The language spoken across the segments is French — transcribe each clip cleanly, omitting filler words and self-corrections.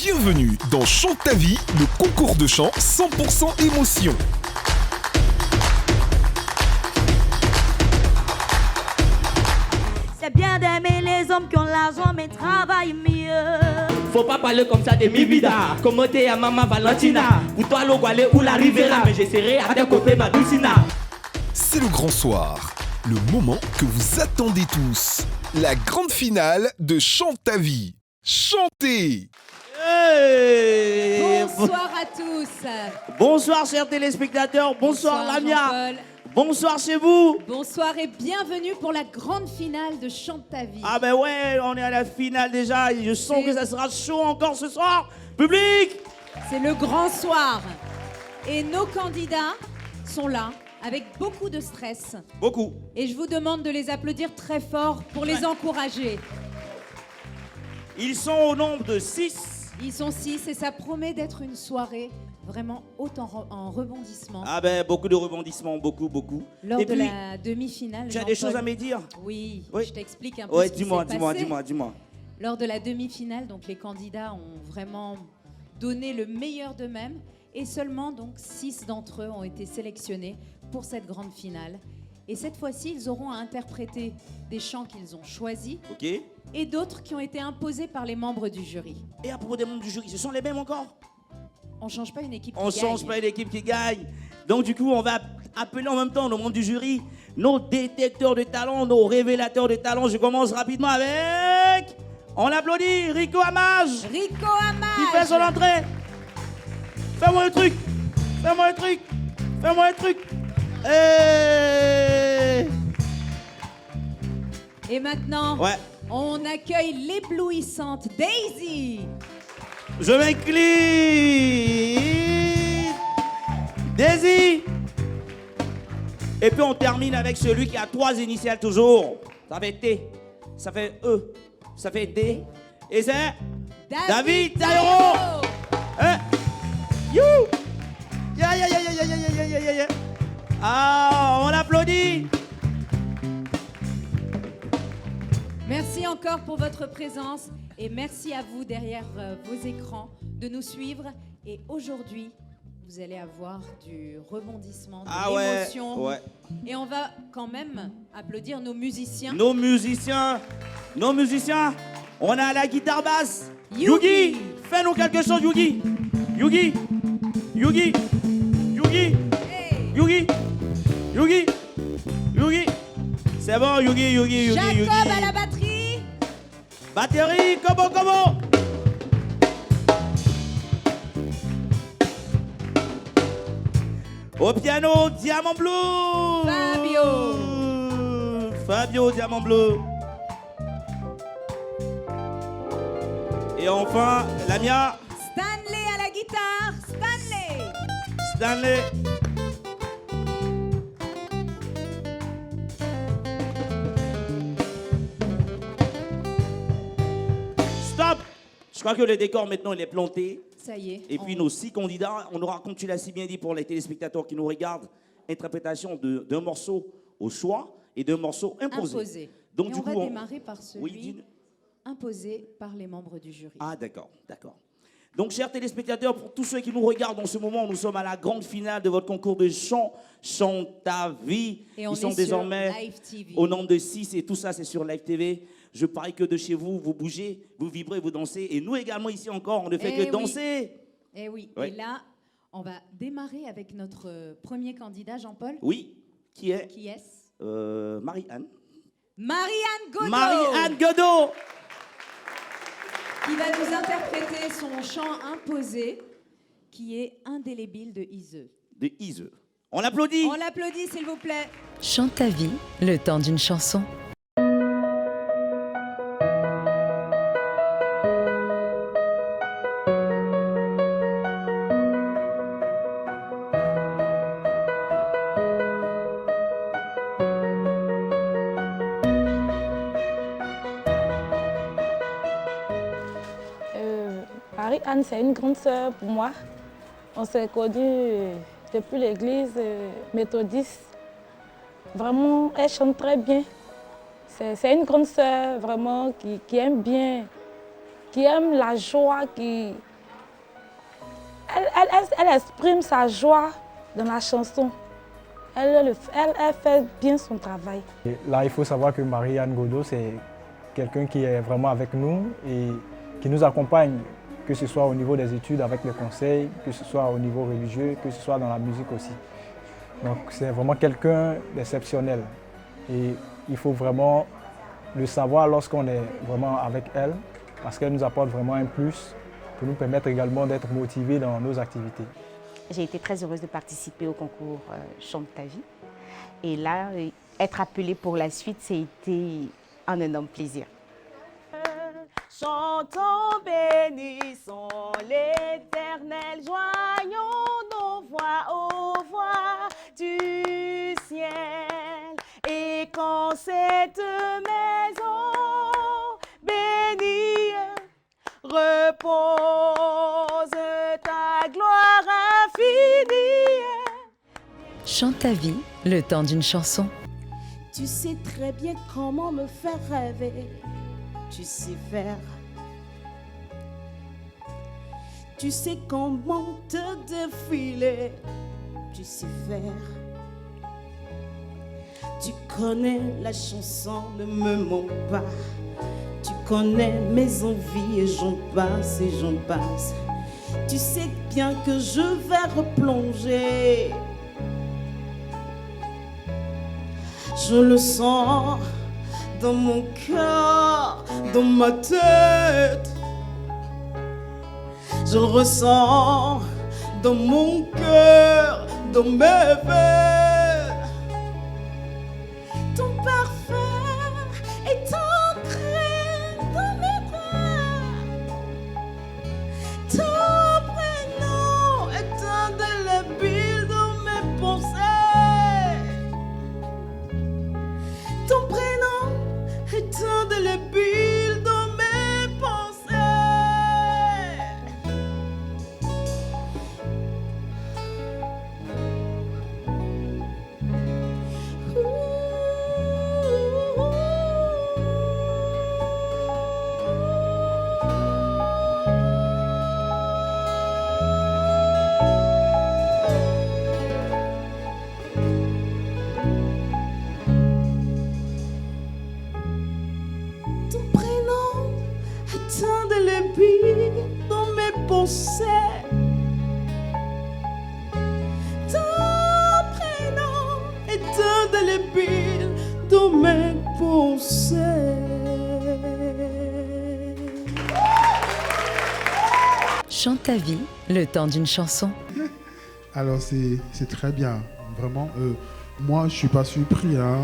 Bienvenue dans Chante ta vie, le concours de chant 100% émotion. C'est bien d'aimer les hommes qui ont l'argent mais travaillent mieux. Faut pas parler comme ça de mi vida. Comme t'es à maman Valentina. Pour toi, l'Ogualé ou la Rivera. Mais j'essaierai à tes côtés ma Dulcina. C'est le grand soir, le moment que vous attendez tous. La grande finale de Chante ta vie. Chantez! Hey. Bonsoir à tous. Bonsoir chers téléspectateurs. Bonsoir Lamia. Jean-Paul. Bonsoir chez vous. Bonsoir et bienvenue pour la grande finale de Chante ta vie. Ah ben ouais, on est à la finale déjà. Et je sens que ça sera chaud encore ce soir. Public! C'est le grand soir. Et nos candidats sont là avec beaucoup de stress. Beaucoup. Et je vous demande de les applaudir très fort pour les encourager. Ils sont au nombre de 6. Ils sont 6 et ça promet d'être une soirée vraiment haute en rebondissement. Ah ben beaucoup de rebondissements, beaucoup. Lors Et de puis, la demi-finale, tu as des Jean-Paul. choses à me dire? Oui, Oui. je t'explique un peu Ouais, ce qui s'est passé. dis-moi. Lors de la demi-finale, donc les candidats ont vraiment donné le meilleur d'eux-mêmes et seulement donc 6 d'entre eux ont été sélectionnés pour cette grande finale. Et cette fois-ci, ils auront à interpréter des chants qu'ils ont choisis Ok. et d'autres qui ont été imposés par les membres du jury. Et à propos des membres du jury, ce sont les mêmes encore? On ne change pas une équipe On qui change gagne. pas une équipe qui gagne. Donc du coup, on va appeler en même temps nos membres du jury, nos détecteurs de talent, nos révélateurs de talent. Je commence rapidement avec... On l'applaudit, Rico Amage, Rico qui fait son Amage. entrée. Fais-moi un truc. Et maintenant, Ouais. on accueille l'éblouissante Daisy. Je m'incline. Daisy. Et puis on termine avec celui qui a 3 initiales toujours. Ça fait T, ça fait E, ça fait D. Et c'est David Taillero. Hein? You. Yeah. Ah, on applaudit. Merci encore pour votre présence et merci à vous derrière vos écrans de nous suivre. Et aujourd'hui, vous allez avoir du rebondissement, de l'émotion. Ouais. Et on va quand même applaudir nos musiciens. Nos musiciens. On a la guitare basse. Yugi. Fais-nous quelque chose, Yugi. Yugi. Hey. C'est bon, Yugi. Jacob à la batterie. Batterie, comment? Au piano, Diamant Bleu. Fabio, Diamant Bleu. Et enfin, Lamia. Stanley à la guitare. Stanley. Stop! Je crois que le décor maintenant il est planté. Ça y est. Et puis nos 6 candidats, on aura, comme tu l'as si bien dit pour les téléspectateurs qui nous regardent, interprétation d'un morceau au choix et d'un morceau imposé. Donc Et du on coup, va démarrer par celui Oui, dis-nous. imposé par les membres du jury. Ah d'accord. Donc chers téléspectateurs, pour tous ceux qui nous regardent en ce moment, nous sommes à la grande finale de votre concours de chant, Chante ta vie. Et on Ils sont est désormais sur Live TV. au nombre de 6 et tout ça c'est sur Live TV. Je parie que de chez vous, vous bougez, vous vibrez, vous dansez. Et nous également ici encore, on ne fait Eh que oui. danser. Eh oui, Ouais. et là, on va démarrer avec notre premier candidat, Jean-Paul. Oui, qui est Qui est-ce? Marie-Anne. Marie-Anne Godot. Marie-Anne Godot. Qui va nous interpréter son chant imposé, qui est indélébile de Iseux. De Ise. On l'applaudit. On l'applaudit, s'il vous plaît. Chante ta vie, le temps d'une chanson. Marie-Anne, c'est une grande sœur pour moi. On s'est connus depuis l'église méthodiste. Vraiment, elle chante très bien. C'est une grande sœur vraiment qui aime bien, qui aime la joie, qui elle exprime sa joie dans la chanson. Elle fait bien son travail. Et là, il faut savoir que Marie-Anne Godot, c'est quelqu'un qui est vraiment avec nous et qui nous accompagne, que ce soit au niveau des études avec les conseils, que ce soit au niveau religieux, que ce soit dans la musique aussi. Donc c'est vraiment quelqu'un d'exceptionnel. Et il faut vraiment le savoir lorsqu'on est vraiment avec elle, parce qu'elle nous apporte vraiment un plus pour nous permettre également d'être motivés dans nos activités. J'ai été très heureuse de participer au concours Chante ta vie. Et là, être appelée pour la suite, c'était un énorme plaisir. Chantons, bénissons l'Éternel, joignons nos voix aux voix du ciel. Et quand cette maison bénie repose ta gloire infinie. Chante ta vie, le temps d'une chanson. Tu sais très bien comment me faire rêver. Tu sais faire. Tu sais comment te défiler. Tu sais faire. Tu connais la chanson, ne me mens pas. Tu connais mes envies et j'en passe et j'en passe. Tu sais bien que je vais replonger. Je le sens dans mon cœur, dans ma tête. Je le ressens dans mon cœur, dans mes veines. Ton parfum est ancré dans mes bras. Ton prénom est indélébile dans mes pensées. Ton prénom est indélébile dans mes pensées. Ton prénom est indélébile dans mes pensées. Ton prénom est indélébile dans mes pensées. Chante ta vie, le temps d'une chanson. Alors c'est très bien, vraiment. Moi, je ne suis pas surpris, hein,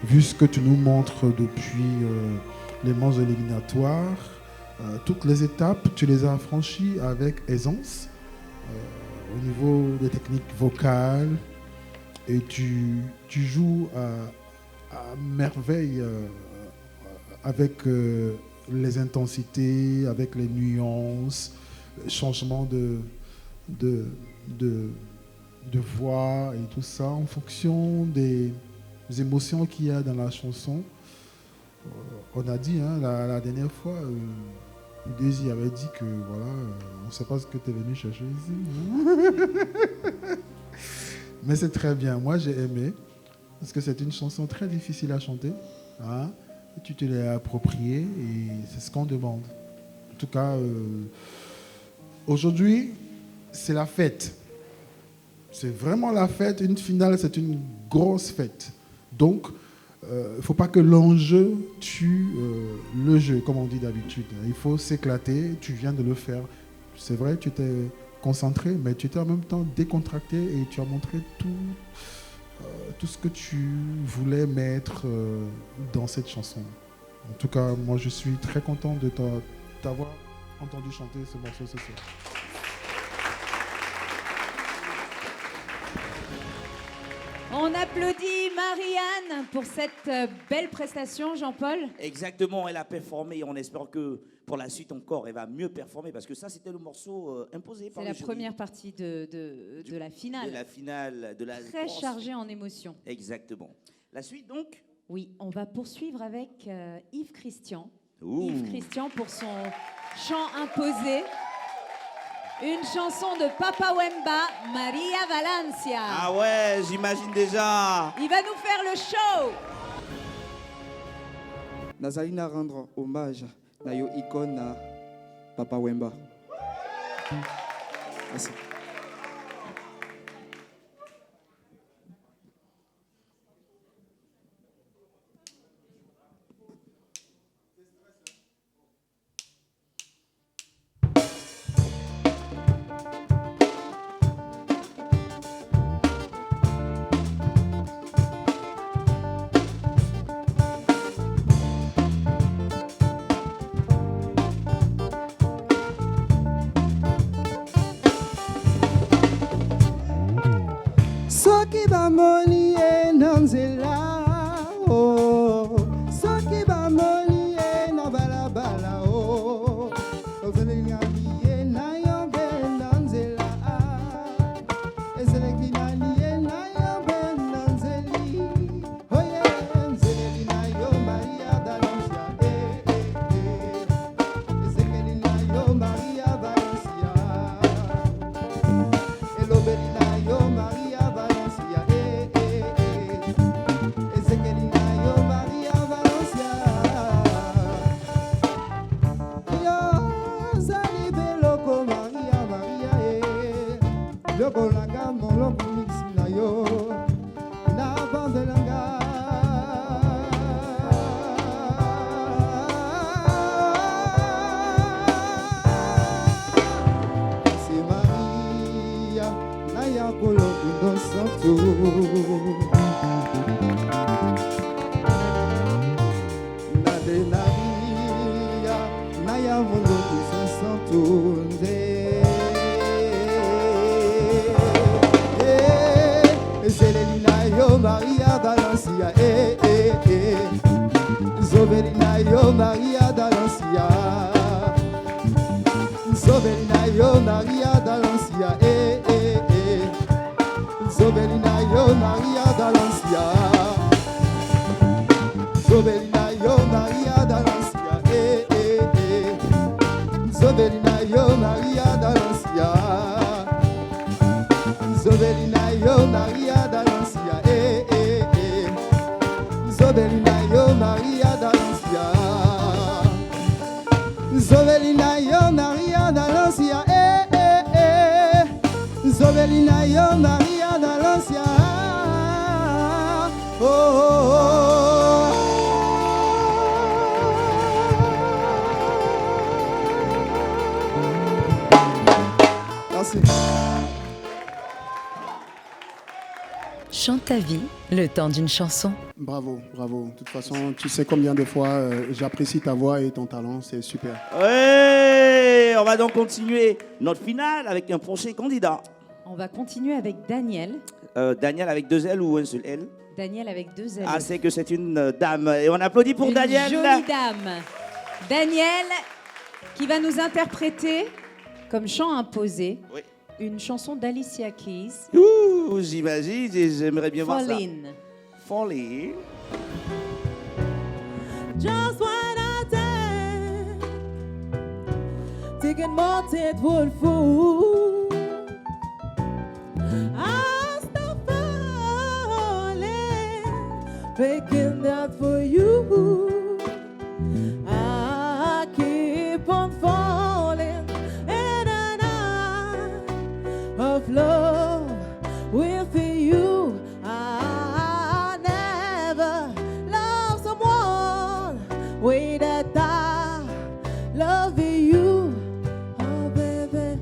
vu ce que tu nous montres depuis les manches éliminatoires. Toutes les étapes, tu les as franchies avec aisance, au niveau des techniques vocales, et tu joues à merveille avec les intensités, avec les nuances, les changements de voix et tout ça, en fonction des émotions qu'il y a dans la chanson. On a dit, hein, la dernière fois, Daisy avait dit que voilà, on ne sait pas ce que tu es venu chercher ici. Mais c'est très bien. Moi, j'ai aimé, parce que c'est une chanson très difficile à chanter. Hein, et tu te l'es appropriée et c'est ce qu'on demande. En tout cas, aujourd'hui, c'est la fête. C'est vraiment la fête. Une finale, c'est une grosse fête. Donc, il ne faut pas que l'enjeu tue le jeu, comme on dit d'habitude. Il faut s'éclater. Tu viens de le faire. C'est vrai, tu t'es concentré, mais tu étais en même temps décontracté et tu as montré tout ce que tu voulais mettre dans cette chanson. En tout cas, moi, je suis très content de t'avoir entendu chanter ce morceau ce soir. On applaudit Marie-Anne pour cette belle prestation, Jean-Paul. Exactement, elle a performé et on espère que pour la suite encore, elle va mieux performer parce que ça, c'était le morceau imposé par le jury. C'est la première partie de la finale. De la finale, de la très chargée en émotions. Exactement. La suite donc? Oui, on va poursuivre avec Yves Christian. Ouh. Yves Christian pour son chant imposé. Une chanson de Papa Wemba, Maria Valencia. Ah ouais, j'imagine déjà. Il va nous faire le show. Nazalina rendre hommage à yo icône na Papa Wemba. Merci. Soki bamoni ye na nzela oh, soki bamoni ye na balabala oh, ozelengaki ye na yo mpe na nzela ezeleki nani ye na yo mpe na nzeli oye nzeleli na yo Maria Valencia ezekeli na yo Maria Valencia elobeli na yo Maria Valencia ezekeli na yo Maria Valencia yo zali beloko Maria Maria lokolanga moloko miksi na yo na bandelanga c'est Maria na ya kolokundo santo na de Maria na ya moloko santo nde ezeleli na yo Maria Valencia zobeli na yo Maria Valencia zobeli na yo Maria Valencia zobeli na yo Maria Valencia zobeli na yo Maria Valencia zobeli na yo Maria Valencia zobeli na yo Maria Valencia zobeli na yo Maria Valencia zobeli na yo Maria Valencia zobeli na yo Maria Valencia oh, oh, oh. Merci. Chante ta vie, le temps d'une chanson. Bravo, bravo. De toute façon, tu sais combien de fois j'apprécie ta voix et ton talent, c'est super. Ouais, on va donc continuer notre finale avec un prochain candidat. On va continuer avec Daniel. Daniel avec 2 L ou un seul L? Daniel avec 2 L. Ah, c'est que c'est une dame. Et on applaudit pour Une Daniel. jolie dame. Daniel qui va nous interpréter comme chant imposé une chanson d'Alicia Keys. Ouh, j'imagine, j'aimerais bien voir ça. Fallin'. Fallin'. Just when I did, taking more table food, I stop falling, making that for you. I keep on falling in and out of love with you. I never loved someone way that I love you. Oh baby,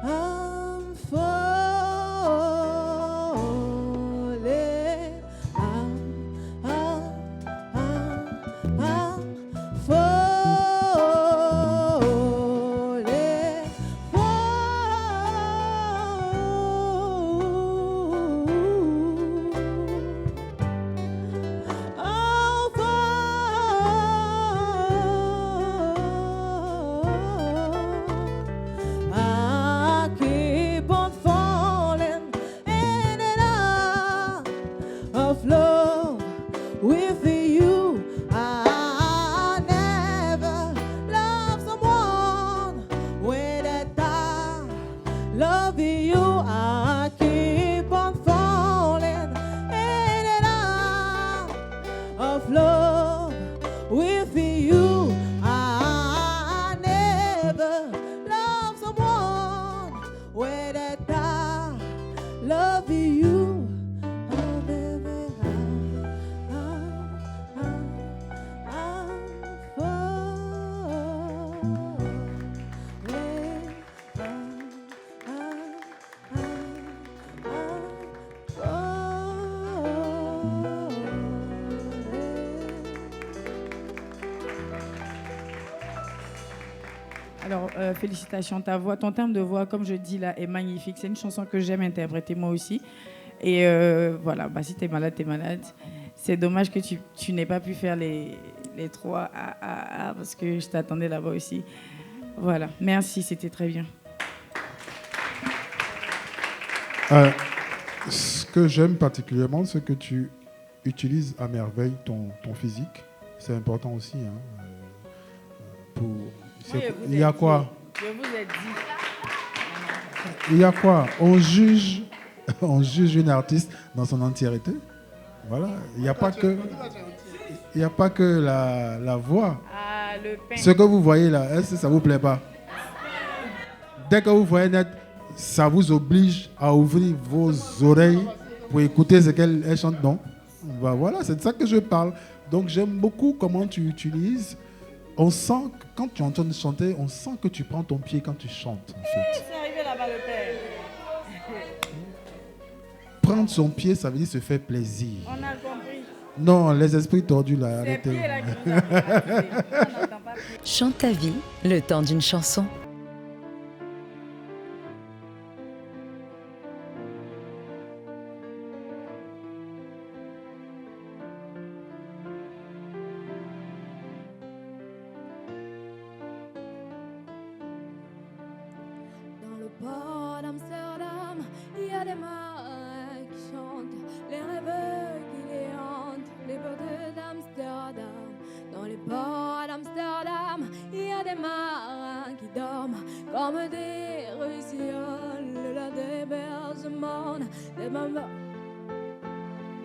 I'm falling. I'm falling way that I love you. Oh, baby, Alors, félicitations, ta voix, ton timbre de voix, comme je dis là, est magnifique. C'est une chanson que j'aime interpréter moi aussi. Et voilà, bah, si t'es malade, t'es malade. C'est dommage que tu n'aies pas pu faire les trois parce que je t'attendais là-bas aussi. Voilà, merci, c'était très bien. Ce que j'aime particulièrement, c'est que tu utilises à merveille ton physique. C'est important aussi. Hein, pour... Il y a quoi? Je vous ai dit. Il y a quoi? On juge une artiste dans son entièreté. Voilà. Il n'y a pas que la voix. Ah, le pain. Ce que vous voyez là, est-ce que ça vous plaît pas? Dès que vous voyez net, ça vous oblige à ouvrir vos oreilles pour écouter ce qu'elle chante, non? Ben voilà, c'est de ça que je parle. Donc j'aime beaucoup comment tu utilises. On sent que quand tu entends chanter, on sent que tu prends ton pied quand tu chantes, en fait. C'est arrivé là-bas, le père. Prendre son pied, ça veut dire se faire plaisir. On a compris. Non, les esprits tordus là, arrêtez. Chante ta vie, le temps d'une chanson. Port d'Amsterdam, il y a des marins qui chantent, les rêves qui les hantent, les portes d'Amsterdam. Dans les ports d'Amsterdam, il y a des marins qui dorment comme des russioles, le long des berges mornes, des mamans.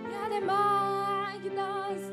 Il y a des marins qui dansent.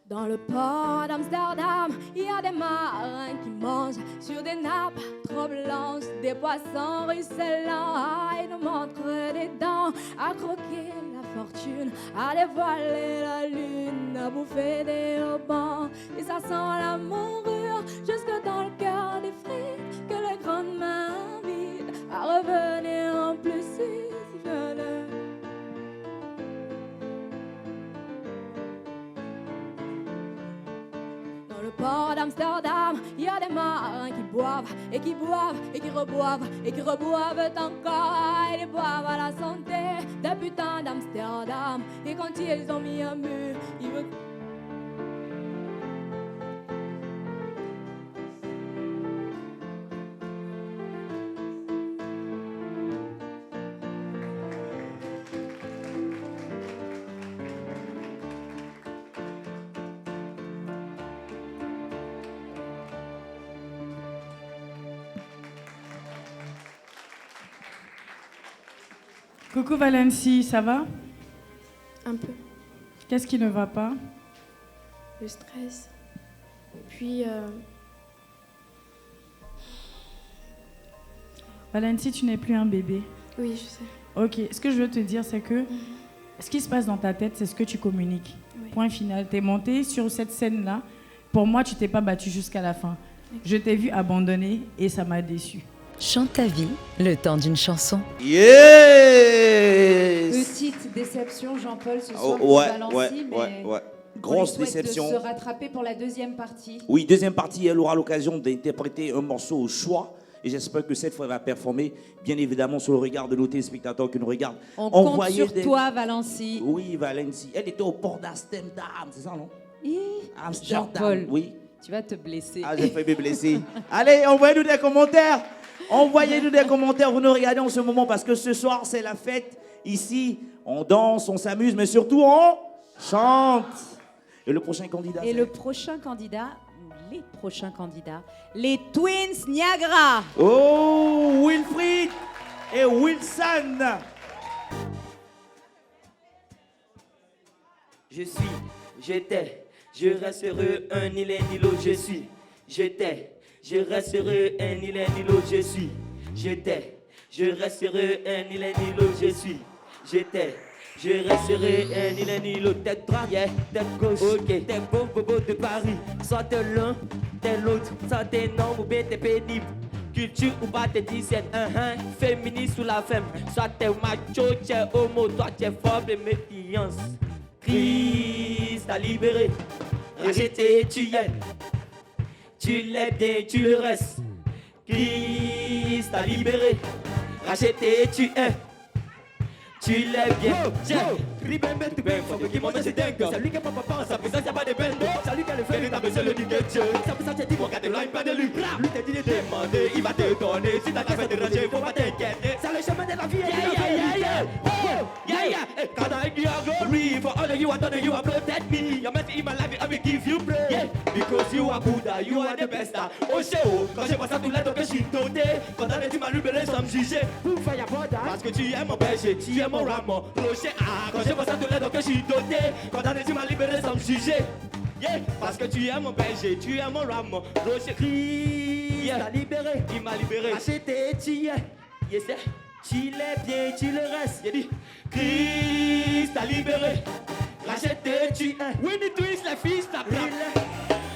Dans le port d'Amsterdam, il y a des marins qui mangent sur des nappes trop blanches, des poissons ruisselants, à nous montrent des dents, à croquer la fortune, à dévoiler la lune, à bouffer des haubans. Et ça sent la mourure jusque dans le cœur des frites que les grandes mains invitent à revenir en plus si jeune. Dans le port d'Amsterdam, il y a des marins qui boivent et qui boivent et qui reboivent et qui reboivent encore. Et ils boivent à la santé des putains d'Amsterdam. Et quand ils ont mis un mur, ils veulent... Coucou Valency, ça va? Un peu. Qu'est-ce qui ne va pas? Le stress. Puis... Valency, tu n'es plus un bébé. Oui, je sais. Ok, ce que je veux te dire, c'est que ce qui se passe dans ta tête, c'est ce que tu communiques. Oui. Point final. Tu es monté sur cette scène-là. Pour moi, tu t'es pas battu jusqu'à la fin. Je t'ai vu abandonner et ça m'a déçu. Chante ta vie, le temps d'une chanson. Yes! Petite déception, Jean-Paul, ce soir Oh, pour ouais, Valency, ouais. on Grosse lui souhaite déception. de se rattraper pour la deuxième partie. Oui, deuxième partie, elle aura l'occasion d'interpréter un morceau au choix. Et j'espère que cette fois, elle va performer, bien évidemment, sur le regard de nos téléspectateurs qui nous regardent. On compte sur toi, Valency. Oui, Valency. Elle était au port d'Amsterdam, c'est ça, non? Amsterdam, Jean-Paul, oui. Tu vas te blesser. Ah, j'ai failli me blesser. Allez, envoyez-nous des commentaires. Envoyez-nous des commentaires, vous nous regardez en ce moment parce que ce soir, c'est la fête. Ici, on danse, on s'amuse, mais surtout, on chante. Et le prochain candidat? Et le prochain candidat, les prochains candidats, les Twins Niagara. Oh, Wilfried et Wilson. je suis, j'étais, je resterai un ni l'un ni l'autre, je suis, j'étais, je resterai un ni l'un ni l'autre, je suis, j'étais, je resterai un ni l'un ni l'autre, je suis, j'étais, je resterai un ni l'un ni l'autre, tête droite, yeah, tête gauche, ok, t'es beau bobo de Paris, soit t'es l'un, t'es l'autre, soit t'es non ou bien t'es pénible. Culture ou pas t'es 17, féministe ou la femme, soit t'es macho, t'es homo, toi t'es faible et méfiance. Christ t'a libéré, racheté tu y es, tu l'es bien, tu le restes. Christ t'a libéré, racheté tu es, tu l'es bien. Ribembe tu ben, faut que monte c'est dingue. C'est lui qui papa pense, sa présence y'a pas de bendo. C'est lui qui a le fait, il a besoin de dire Dieu. C'est pour ça que tu dis, regarde là, il pas de lui. Lui t'a dit de demander, il va te donner. Si t'as fait de ranger, faut pas t'inquiéter. C'est le chemin de la vie. Yeah. God I give you glory for all of you, I know that you have protected me. You're meant in my life, I will give you praise. Yeah, because you are Buddha, you are the best. Oh Chéo, quand j'ai passé tout l'aide, que je suis doté. Quand on a dit ma libéré sans me juger. Parce que tu es mon berger, tu es mon rameau. Rocher, quand j'ai passé tout l'aide, que je suis doté. Quand on a dit ma libéré sans me juger. Yeah, parce que tu es mon berger, tu es mon rameau. Rocher, Christ t'a libéré, il m'a libéré. Acheté, tu y es. Yes, tu l'es bien, tu le restes. Il dit, Christ t'a libéré, racheté, tu es. Winnie Twist, les fils t'apprennent.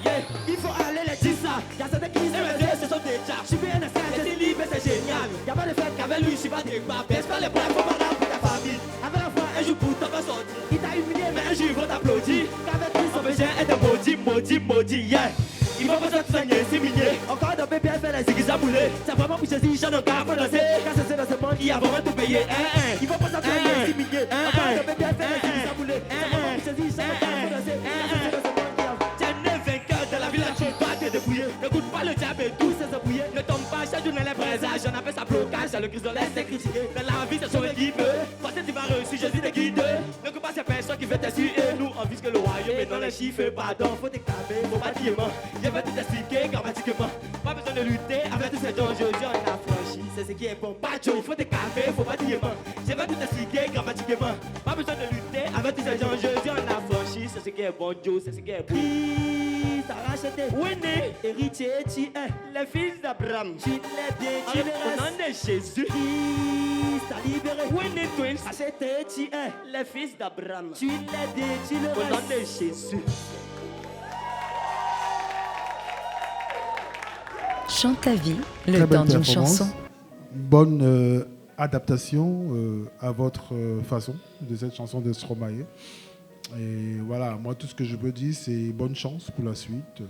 Yeah, il faut aller les dire ça. Y'a certains qui se sont déjà. Je suis bien inscrit, c'est libre, c'est génial. Y'a pas de fête qu'avec lui, je suis pas débat. Baisse pas les bras, faut pas pour ta famille. Avec la foi, un jour pour t'en sortir. Il t'a humilié, mais un jour il va t'applaudir. Qu'avec lui, son péché est maudit, yeah. Il va pas se soigner, c'est migné. Encore de bébé, elle fait la ziggy zaboulée. C'est vraiment pour choisir, j'en ai encore pour danser. Quand c'est dans ce monde, il y a vraiment tout payé. Il va pas se soigner, c'est migné. Encore de bébé, elle fait la ziggy zaboulée. C'est vraiment pour choisir, j'en ai encore pour danser. T'es né vainqueur de la ville, tu dois te débrouiller. N'écoute pas le diable et tous ses embrouillés. Ne tombe pas, chaque jour dans les présages. J'en appelle ça blocage, le Christ de l'Est est critiqué. Dans la vie, c'est son équipe. Quand tu vas réussir, je suis te guide. Ne coupe pas ces personnes qui veulent t'essuyer. Nous, on vise que le royaume est dans les chiffres. Pardon, faut t'éclamer, faut pas dire moi. Je vais tout expliquer grammatiquement. Pas besoin de lutter avec tous ces gens. Aujourd'hui, on a franchi. C'est ce qui est bon. Pas Joe, il faut t'éclamer, faut pas dire moi. Je vais tout expliquer grammatiquement. Pas besoin de lutter avec tous ces gens. Aujourd'hui, on a franchi. C'est ce qui est bon, Joe. C'est ce qui est bon. T'as racheté. Winnie, héritier, tu es le fils d'Abraham. Tu l'es bien, tu l'es. Au nom de Jésus. T'as libéré. Winnie Twins. Racheté, tu es le fils d'Abraham. Tu l'es bien, tu le. Au nom de Jésus. Chante ta vie, le temps d'une chanson. Bonne adaptation à votre façon de cette chanson de Stromae. Et voilà, moi tout ce que je peux dire, c'est bonne chance pour la suite.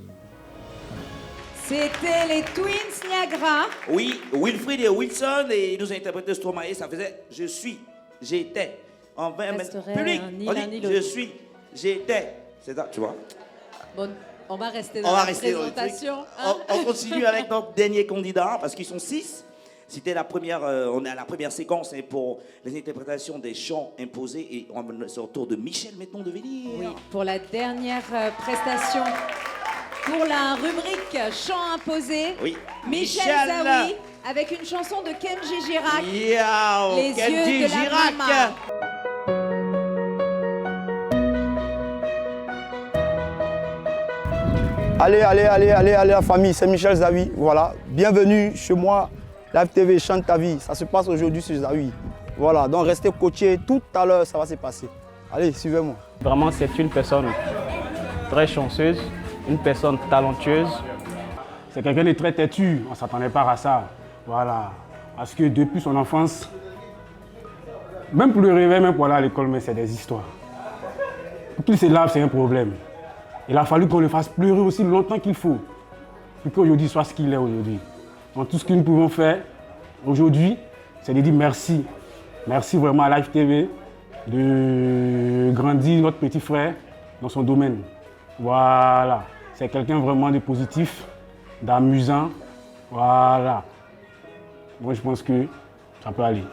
C'était les Twins Niagara. Oui, Wilfried et Wilson, et ils nous ont interprété Stromae, ça faisait je suis, j'étais. En 20 minutes. Public, on dit je suis, j'étais. C'est ça, tu vois. Bon, on va rester dans la présentation. On continue avec notre dernier candidat, parce qu'ils sont 6. C'était la première, on est à la première séquence pour les interprétations des chants imposés, et c'est au tour de Michel maintenant de venir. Oui, pour la dernière prestation, pour la rubrique chants imposés, oui. Michel Zawi avec une chanson de Kenji Girac, Les Kenji yeux de Girac. la maman. Allez la famille, c'est Michel Zawi, voilà. Bienvenue chez moi, Live TV, Chante ta vie. Ça se passe aujourd'hui sur Zawi. Voilà, donc restez coachés, tout à l'heure ça va se passer. Allez, suivez-moi. Vraiment, c'est une personne très chanceuse, une personne talentueuse. C'est quelqu'un de très têtu, on ne s'attendait pas à ça. Voilà, parce que depuis son enfance, même pour le réveil, même pour aller à l'école, mais c'est des histoires. Qu'il se lave, c'est un problème. Il a fallu qu'on le fasse pleurer aussi longtemps qu'il faut, pour qu'aujourd'hui soit ce qu'il est aujourd'hui. Donc tout ce que nous pouvons faire aujourd'hui, c'est de dire merci. Merci vraiment à Live TV de grandir notre petit frère dans son domaine. Voilà, c'est quelqu'un vraiment de positif, d'amusant. Voilà. Moi je pense que ça peut aller.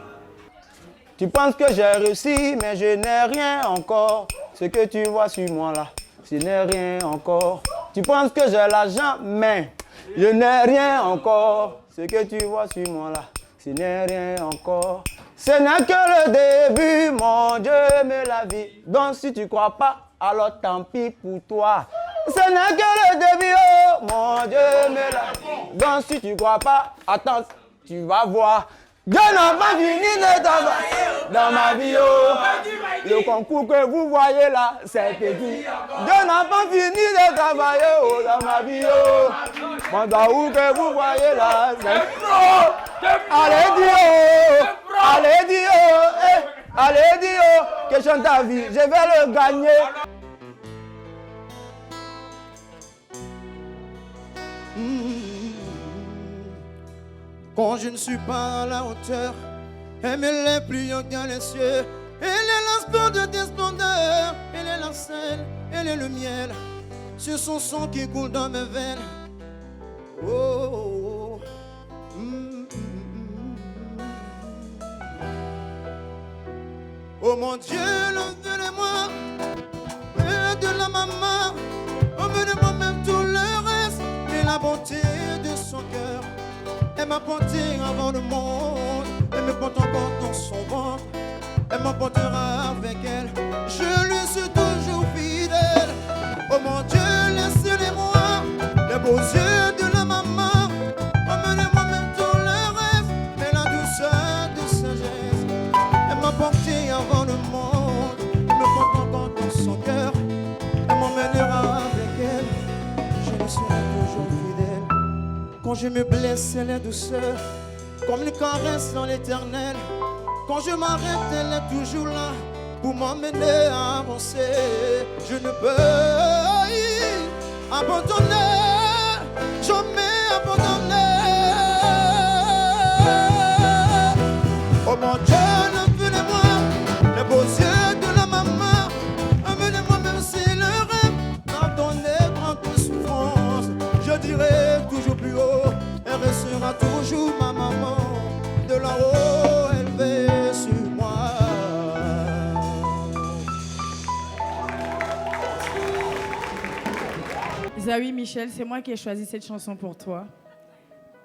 Tu penses que j'ai réussi, mais je n'ai rien encore. Ce que tu vois sur moi là, ce n'est rien encore. Tu penses que j'ai l'argent, mais je n'ai rien encore. Ce que tu vois sur moi là, ce n'est rien encore. Ce n'est que le début, mon Dieu, mais la vie. Donc si tu crois pas alors tant pis pour toi. Ce n'est que le début, oh, mon Dieu, mais là. Donc si tu crois pas, attends, tu vas voir. Dieu n'a pas fini de travailler dans ma vie, oh. Le concours que vous voyez là, c'est petit. Dieu n'a pas fini de travailler, oh, dans ma vie, oh. Mon daou que vous voyez là, c'est pro. Allez, dis, oh. Allez, dis, oh. Eh. Allez, dis, oh. Que chante ta vie, je vais le gagner. Quand je ne suis pas à la hauteur, elle est plus haut dans les cieux. Elle est la splendeur des splendeurs, elle est la sel, elle est le miel. C'est son sang qui coule dans mes veines. Oh, oh, oh. Oh mon Dieu, emmenez-moi de la maman, emmenez-moi même tout le reste, et la bonté de son cœur. Elle m'a porté avant le monde, elle me porte encore dans son ventre, elle m'apportera avec elle, je lui suis toujours fidèle. Oh mon Dieu, laissez-les-moi, les beaux yeux de la maman, emmenez-moi même tout le reste, et la douceur de sagesse. Elle m'a porté avant le monde, elle me porte encore dans son cœur, elle m'emmènera avec elle, je lui serai toujours fidèle. Quand je me blesse, elle est douceur, comme une caresse dans l'éternel. Quand je m'arrête, elle est toujours là pour m'emmener à avancer. Je ne peux y abandonner, jamais abandonner. Oh mon Dieu, emmenez-moi, les beaux yeux de la maman, emmenez-moi même si le rêve pardonnez grande souffrance. Je dirai toujours plus haut, elle restera toujours ma maman. De là-haut, elle veille sur moi. Zawi Michel, c'est moi qui ai choisi cette chanson pour toi.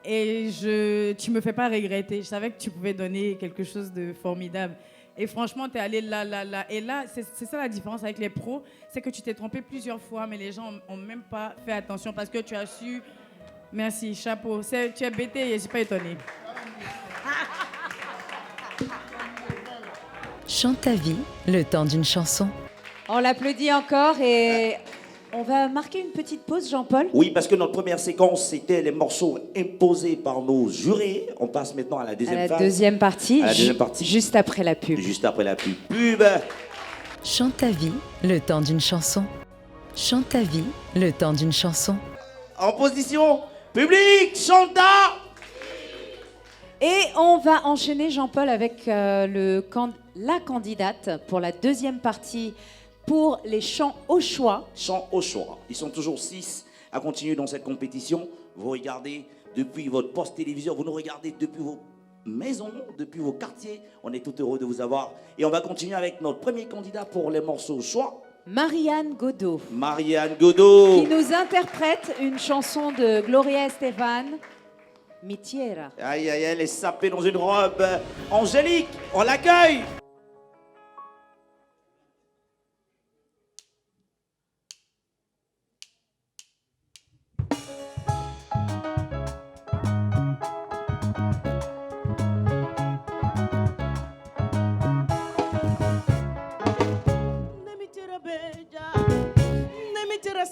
Et tu me fais pas regretter. Je savais que tu pouvais donner quelque chose de formidable. Et franchement, tu es allé là. Et là, c'est ça la différence avec les pros, c'est que tu t'es trompé plusieurs fois, mais les gens n'ont même pas fait attention parce que tu as su. Merci, chapeau. Tu es bêté et je ne suis pas étonnée. Chante ta vie, le temps d'une chanson. On l'applaudit encore et on va marquer une petite pause, Jean-Paul. Oui, parce que notre première séquence, c'était les morceaux imposés par nos jurés. On passe maintenant à la deuxième phase. Deuxième partie. À la deuxième partie. Juste après la pub. Juste après la pub. Pub. Chante ta vie, le temps d'une chanson. Chante ta vie, le temps d'une chanson. En position, public, chanta. Et on va enchaîner, Jean-Paul, avec la candidate pour la deuxième partie pour les chants au choix. Chants au choix. Ils sont toujours 6 à continuer dans cette compétition. Vous regardez depuis votre poste téléviseur, vous nous regardez depuis vos maisons, depuis vos quartiers. On est tout heureux de vous avoir. Et on va continuer avec notre premier candidat pour les morceaux au choix. Marianne Godot. Marianne Godot. Qui nous interprète une chanson de Gloria Estefan, Mi Tierra. Aïe, aïe, elle est sapée dans une robe angélique. On l'accueille.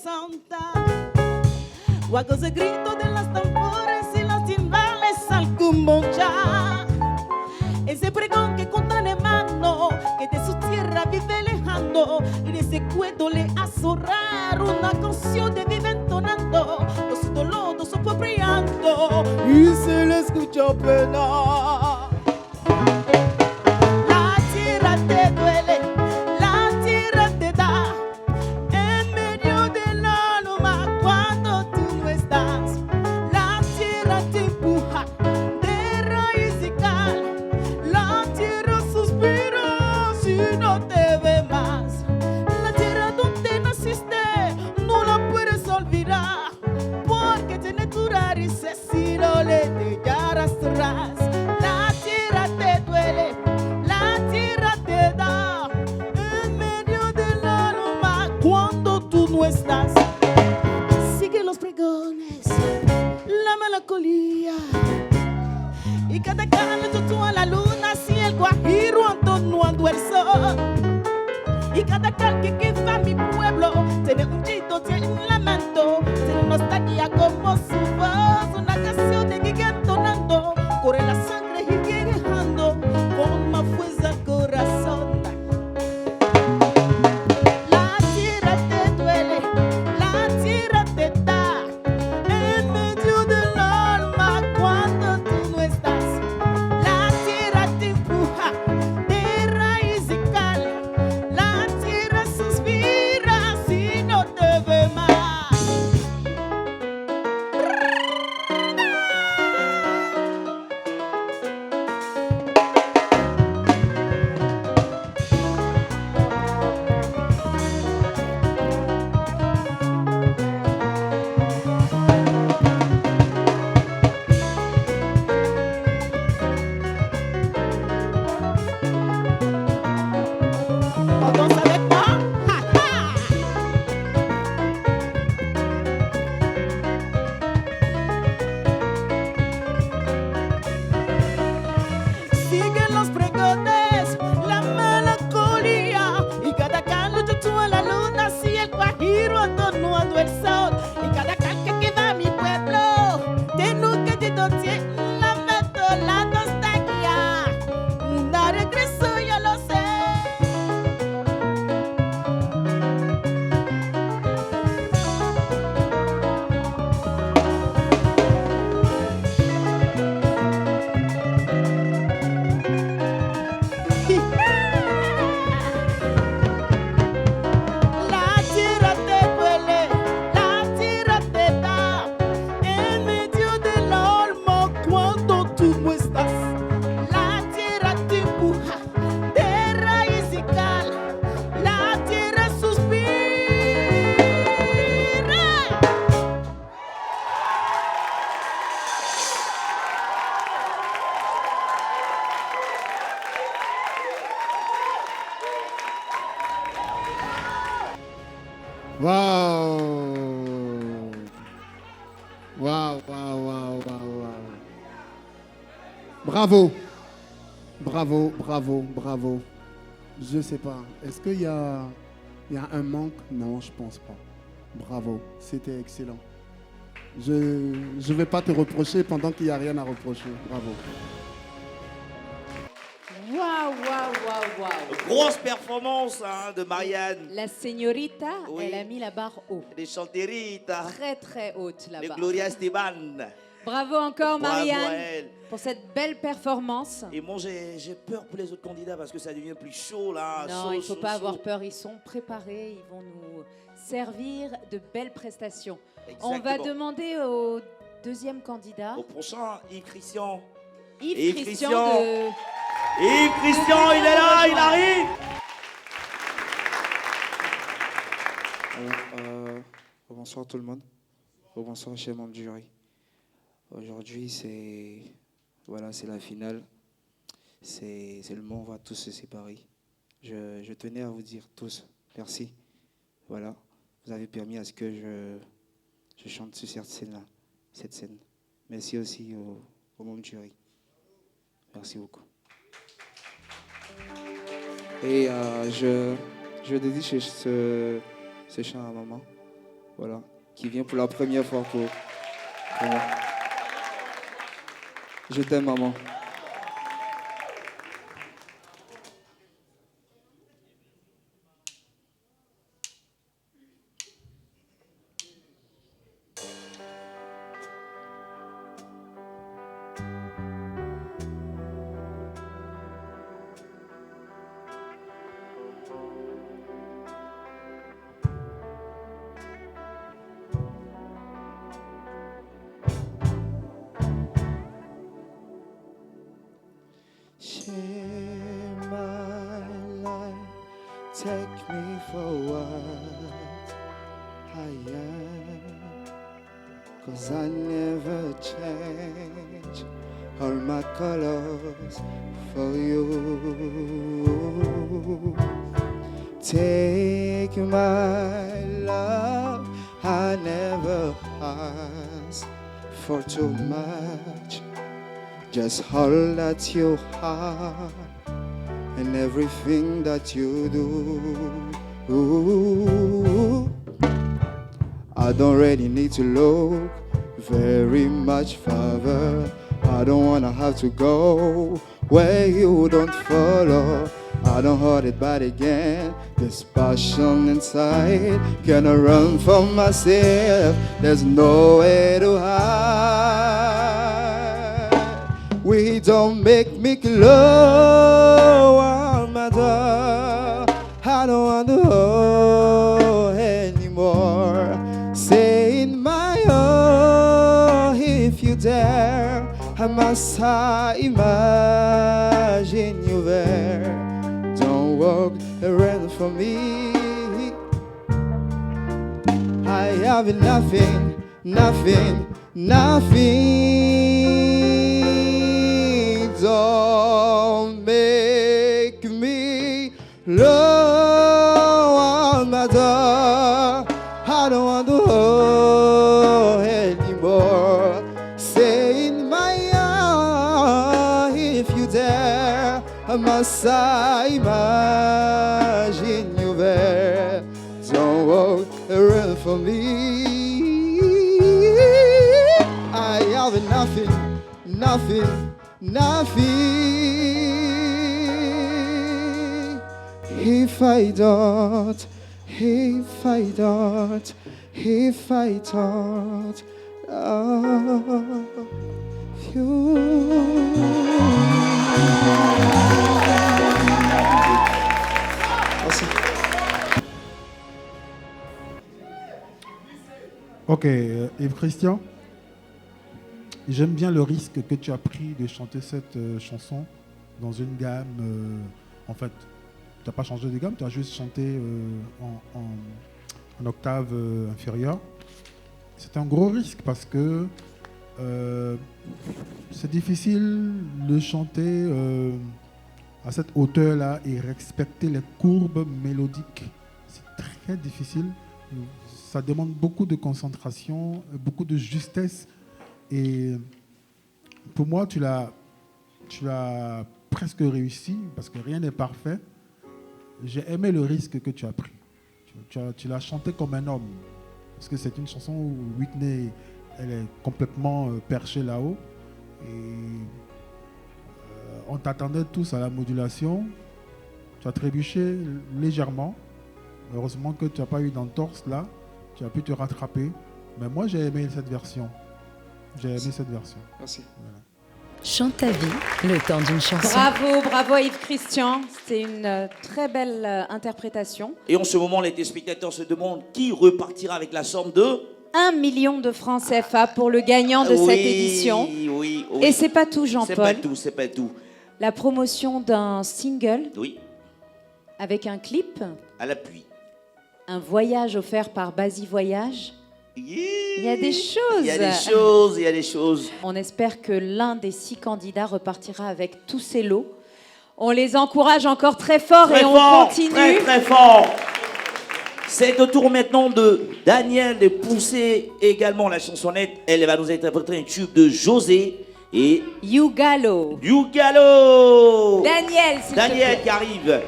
Santa, guagos de grito de las tambores y las timbales al cumboncha. Ese pregón que con tan mano que de su tierra vive lejano y de ese cuento le hace ahorrar una canción de vive entonando los dolores apropiando y se le escucha pena. La tierra te duele, la tierra te da. Porque tiene tu raíces si no le dejarás atrás. cada cual que va a mi pueblo tiene un grito, tiene un lamento, tiene nostalgia como su voz, una canción de que entonando, corre la sangre y guerreando con más fuerza al corazón. La tierra te duele, la tierra te da en medio del alma cuando tú no estás. La tierra te empuja de raíz y cal, la tierra suspira si no te ve más. On danse avec moi? Ha, ha! Siguen los pregones, la melancolía y cada can lucha tú en la luna, si el guajiro atenuando el sol y cada can que va a mi pueblo de nunca te tiene la meta, la nostalgia, no regreso, yo lo sé. La tierra te duele, la tierra te da en medio del alma cuando tú no estás. La tierra te empuja de raíz y cal, la tierra suspira. Waouh! Waouh, waouh, waouh, waouh, waouh. Bravo! Bravo, bravo, bravo. Je sais pas. Est-ce qu'il y a un manque? Non, je pense pas. Bravo, c'était excellent. Je ne vais pas te reprocher pendant qu'il n'y a rien à reprocher. Bravo. Waouh, waouh, waouh, waouh. Grosse performance hein, de Marianne. La señorita, Oui. elle a mis la barre haut. Les chantéritas. Très, très haute, la Les barre. Gloria Esteban. Bravo encore, Bravo à Marianne, elle. pour cette belle performance. Et moi, j'ai peur pour les autres candidats parce que ça devient plus chaud là. Non, chaud, il ne faut chaud, pas chaud. avoir peur, ils sont préparés, ils vont nous servir de belles prestations. Exactement. On va demander au deuxième candidat, Au prochain, Yves Christian. Yves Christian de... Yves Christian, il est là, il arrive. Bonsoir tout le monde. Bonsoir chers membres du jury. Aujourd'hui, c'est la finale. C'est le moment où on va tous se séparer. Je tenais à vous dire tous merci. Voilà, vous avez permis à ce que je chante sur cette scène. Merci aussi aux membres du jury. Merci beaucoup. Et je dédie ce chant à maman, voilà, qui vient pour la première fois pour moi. Je t'aime, maman. Share my life, take me for what I am, 'cause I never change all my colors for you. Take my love, I never ask for too much. Just hold at your heart in everything that you do. I don't really need to look very much further. I don't wanna have to go where you don't follow. I don't hold it back again. This passion inside cannot run from myself. There's no way to hide. We don't make me glow on my door. I don't want to hold anymore. Say in my own, if you dare, I must imagine you there. Don't walk around for me. I have nothing, nothing, nothing. Don't make me low on my door. I don't want to hold anymore. Say in my eye, if you dare, I must imagine you there. Don't walk around for me. I have nothing, nothing, nothing. If I don't of you. Ok, Yves Christian, j'aime bien le risque que tu as pris de chanter cette chanson dans une gamme. En fait, tu n'as pas changé de gamme, tu as juste chanté en octave inférieure. C'est un gros risque parce que c'est difficile de chanter à cette hauteur-là et respecter les courbes mélodiques. C'est très difficile. Ça demande beaucoup de concentration, beaucoup de justesse. Et pour moi, tu l'as presque réussi parce que rien n'est parfait. J'ai aimé le risque que tu as pris. Tu l'as chanté comme un homme. Parce que c'est une chanson où Whitney, elle est complètement perchée là-haut. Et on t'attendait tous à la modulation. Tu as trébuché légèrement. Heureusement que tu n'as pas eu d'entorse là. Tu as pu te rattraper. Mais moi, j'ai aimé cette version. Merci. Voilà. Chante ta vie, le temps d'une chanson. Bravo, bravo Yves Christian. C'est une très belle interprétation. Et en ce moment, les téléspectateurs se demandent qui repartira avec la somme de 1 million de francs CFA pour le gagnant de cette édition. Oui. Et c'est pas tout, Jean-Paul. C'est pas tout. La promotion d'un single. Oui. Avec un clip. À l'appui. Un voyage offert par Basi Voyage. Il y a des choses. Il y a des choses. On espère que l'un des 6 candidats repartira avec tous ses lots. On les encourage encore très fort et on continue. Très fort. C'est au tour maintenant de Daniel de pousser également la chansonnette. Elle va nous interpréter un tube de José et Yougalo. Daniel, s'il te plaît. qui arrive.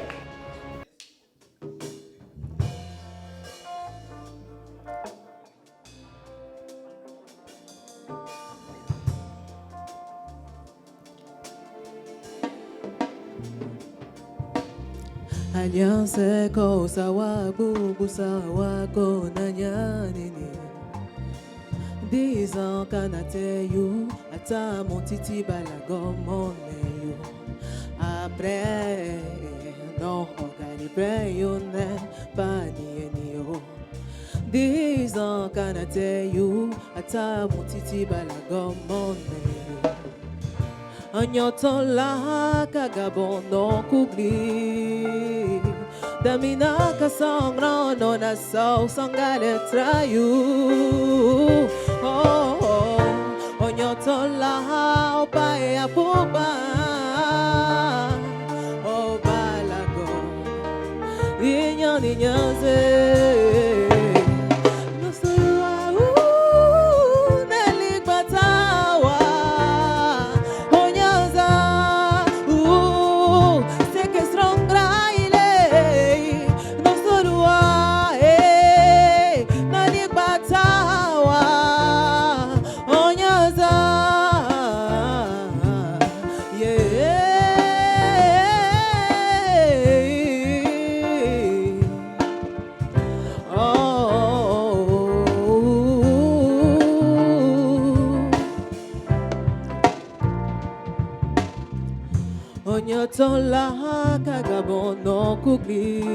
Alliance ko sawa bubu sawa ko nanyanini 10 ans kanate you ata mon titi balago moneyo après non organi preyo ne pani enio 10 ans kanate you ata mon titi balago moneyo Anyotola kagabono kugli Damina kasongra no na so sangale trayu Anyotola opae apuba Obalago Inyanze Onyotola kagabono kukli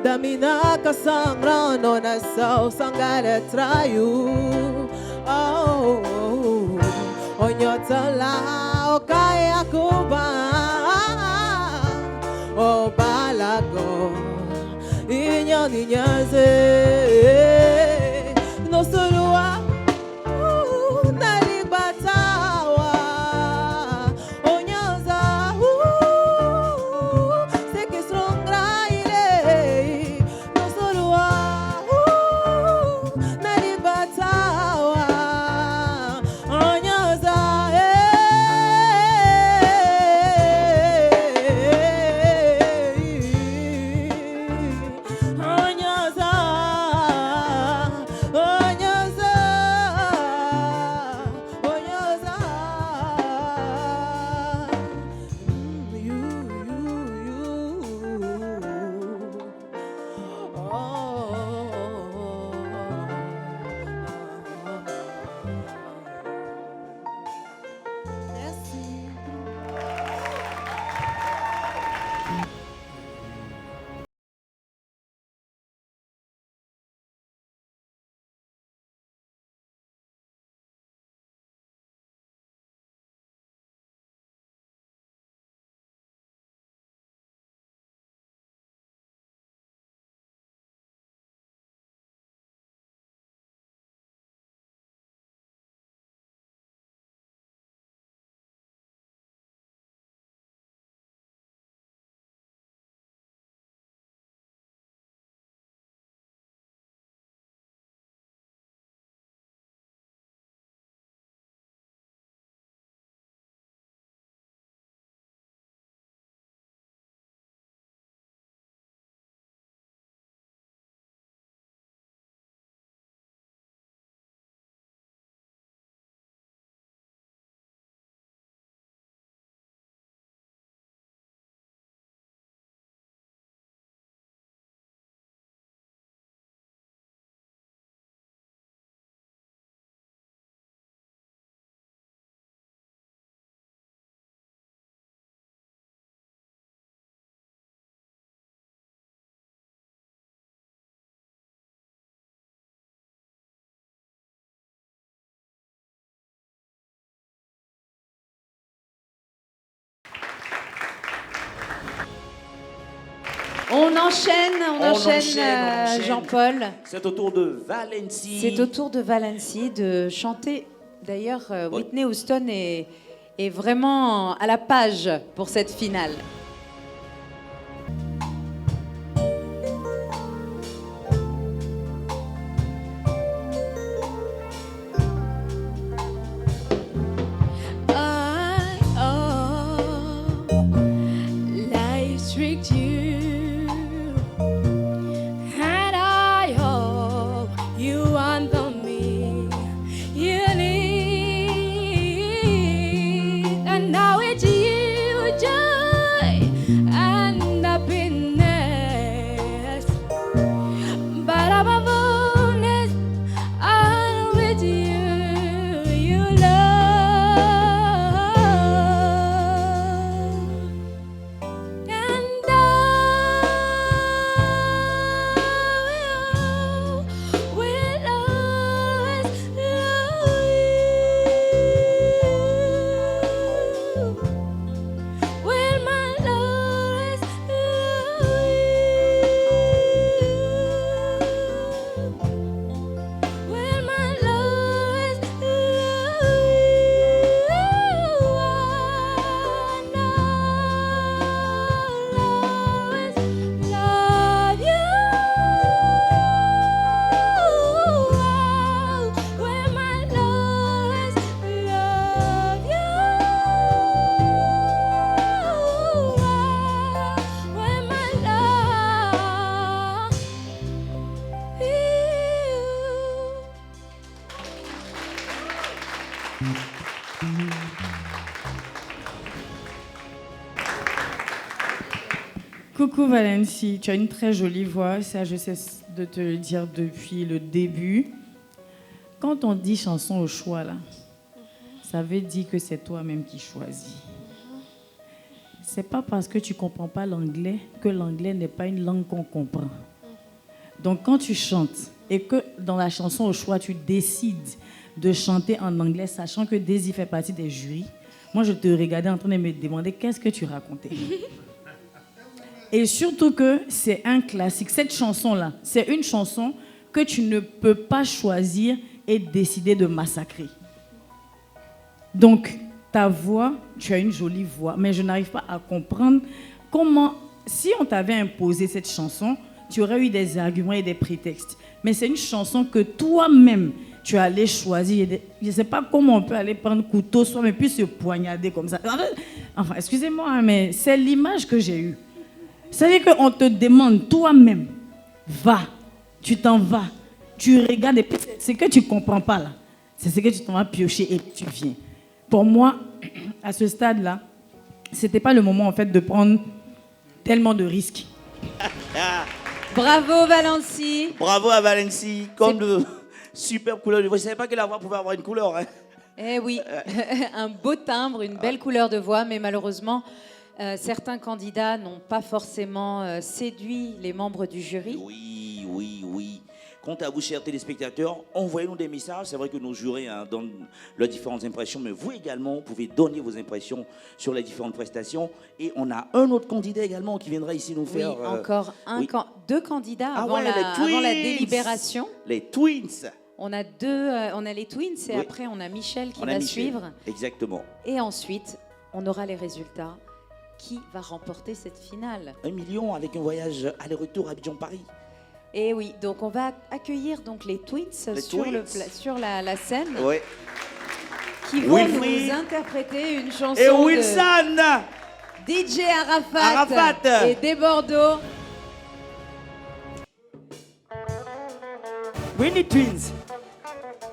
Damina kasangra nona sao sangare trayu Oh Onyotola okaya kuba O balago Inyo ninyaze No solua Nalibatawa Onyaza Seki strongra ile No solua Nalibatawa Onyaza Onyaza Onyaza Onyaza You On enchaîne, Jean-Paul. C'est au tour de Valency. C'est au tour de Valency de chanter. D'ailleurs, Whitney Houston est vraiment à la page pour cette finale. Life tricked you, and I hope you under me. You need, and now it's you, joy and happiness. But above all this, I'm with you, you love. And I will always love you. Will my always love you. Will my always love you. Will my always love you. Will my love Coucou Valency, tu as une très jolie voix, ça je cesse de te le dire depuis le début. Quand on dit chanson au choix là, ça veut dire que c'est toi-même qui choisis. c'est pas parce que tu comprends pas l'anglais que l'anglais n'est pas une langue qu'on comprend. Donc quand tu chantes et que dans la chanson au choix tu décides de chanter en anglais, sachant que Daisy fait partie des jurys, moi je te regardais en train de me demander qu'est-ce que tu racontais. Et surtout que c'est un classique. Cette chanson-là, c'est une chanson que tu ne peux pas choisir et décider de massacrer. Donc, ta voix, tu as une jolie voix, mais je n'arrive pas à comprendre comment, si on t'avait imposé cette chanson, tu aurais eu des arguments et des prétextes. Mais c'est une chanson que toi-même, tu allais choisir. Je ne sais pas comment on peut aller prendre couteau soi-même puis se poignarder comme ça. Enfin, excusez-moi, mais c'est l'image que j'ai eue. C'est-à-dire qu'on te demande toi-même, va, tu t'en vas, tu regardes et puis c'est ce que tu ne comprends pas là. C'est ce que tu t'en vas piocher et tu viens. Pour moi, à ce stade-là, ce n'était pas le moment en fait de prendre tellement de risques. Bravo Valency. Bravo à Valency. Comme de superbe couleur de voix. Je ne savais pas que la voix pouvait avoir une couleur. Hein. Eh oui, un beau timbre, une belle couleur de voix, mais malheureusement, certains candidats n'ont pas forcément séduit les membres du jury. Oui. Quant à vous, chers téléspectateurs, envoyez-nous des messages. C'est vrai que nos jurés donnent leurs différentes impressions, mais vous également, vous pouvez donner vos impressions sur les différentes prestations. Et on a un autre candidat également qui viendra ici nous faire... Oui, encore deux candidats avant la délibération. Les Twins. On a les Twins et après on a Michel qui va suivre. Exactement. Et ensuite, on aura les résultats. Qui va remporter cette finale? 1 million avec un voyage aller-retour à Abidjan-Paris. Et oui, donc on va accueillir donc les Twins sur la scène. Oui. Qui vont nous interpréter une chanson et Wilson de DJ Arafat et des Bordeaux. Winnie Twins.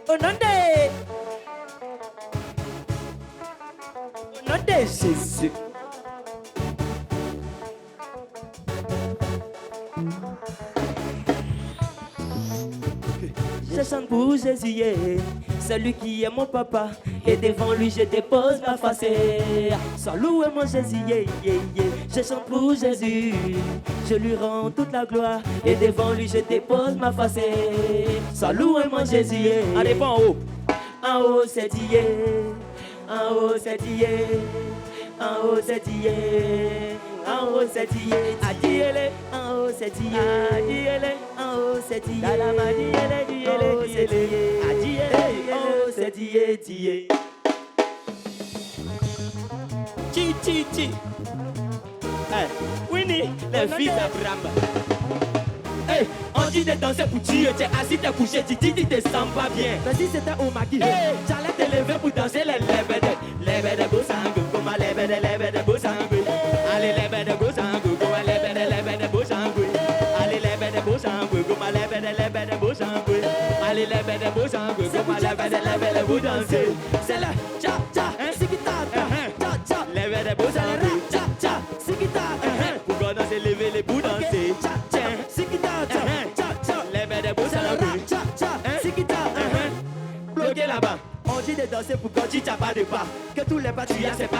Onande Jésus. Je chante pour Jésus, celui qui est mon papa. Et devant lui je dépose ma face. Sois loué mon Jésus, je chante pour Jésus. Je lui rends toute la gloire. Et devant lui je dépose ma face. Sois loué mon Jésus. Allez, bon en haut. En haut c'est Dieu. En haut c'est Dieu. En haut c'est Dieu. En haut c'est Dieu. Adiele. En haut c'est Dieu. Adiele. En haut c'est Dieu. Dalama diele diele diele. Adiele. En haut c'est Dieu Dieu. Chi chi chi. Winnie, les fils d'Abraham. Hey, on dit de danser pour Dieu, t'es assis, t'es couché, tu dis, te sens pas bien. Mais si c'était au maquis, j'allais te lever pour danser les lèvres de Bosango, comme à lèvres de Bosango. Allez, lèvres de Bosango, comme à lèvres de Bosango. Allez, lèvres de Bosango, comme à lèvres de Bosango. Allez, lèvres de Bosango, comme à lèvres de Bosango. C'est là, tcha tcha, ainsi qui t'a, tcha tcha, lèvres de Bosango, tcha tcha, si qui t'a, pour qu'on danse, lever les bouts danser, tcha tcha, si qui t'a. Bloqué là-bas, on dit de danser pour quand tu n'as pas de pas. Que tous les pas tu as, c'est pas.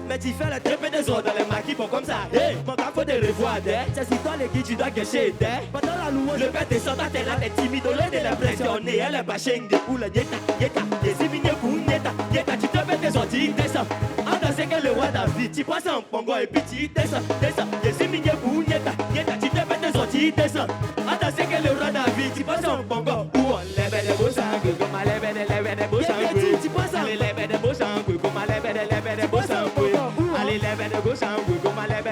Mais tu fais le trépé des autres dans les maquis bon comme ça. Hey, mon gars, faut te revoir, c'est si toi les guides, tu dois gâcher, pendant la louange, le père descend, t'es là, t'es timide, au lieu de l'impressionner, elle est pas chaîne de poule, yeta, des imignés pour yeta, tu te fais tes sorties, descends. En dansant que le roi David, tu passes en pongo et puis tu descends, des imignés pour yeta, tu te fais tes sorties, descends. En dansant que le roi David, tu passes en pongo, ou on lève des beaux sangs, comme à lève des beaux sangs, tu passes en lève des beaux sangs, comme à lève des beaux sangs, allez lève des beaux sangs, comme à lève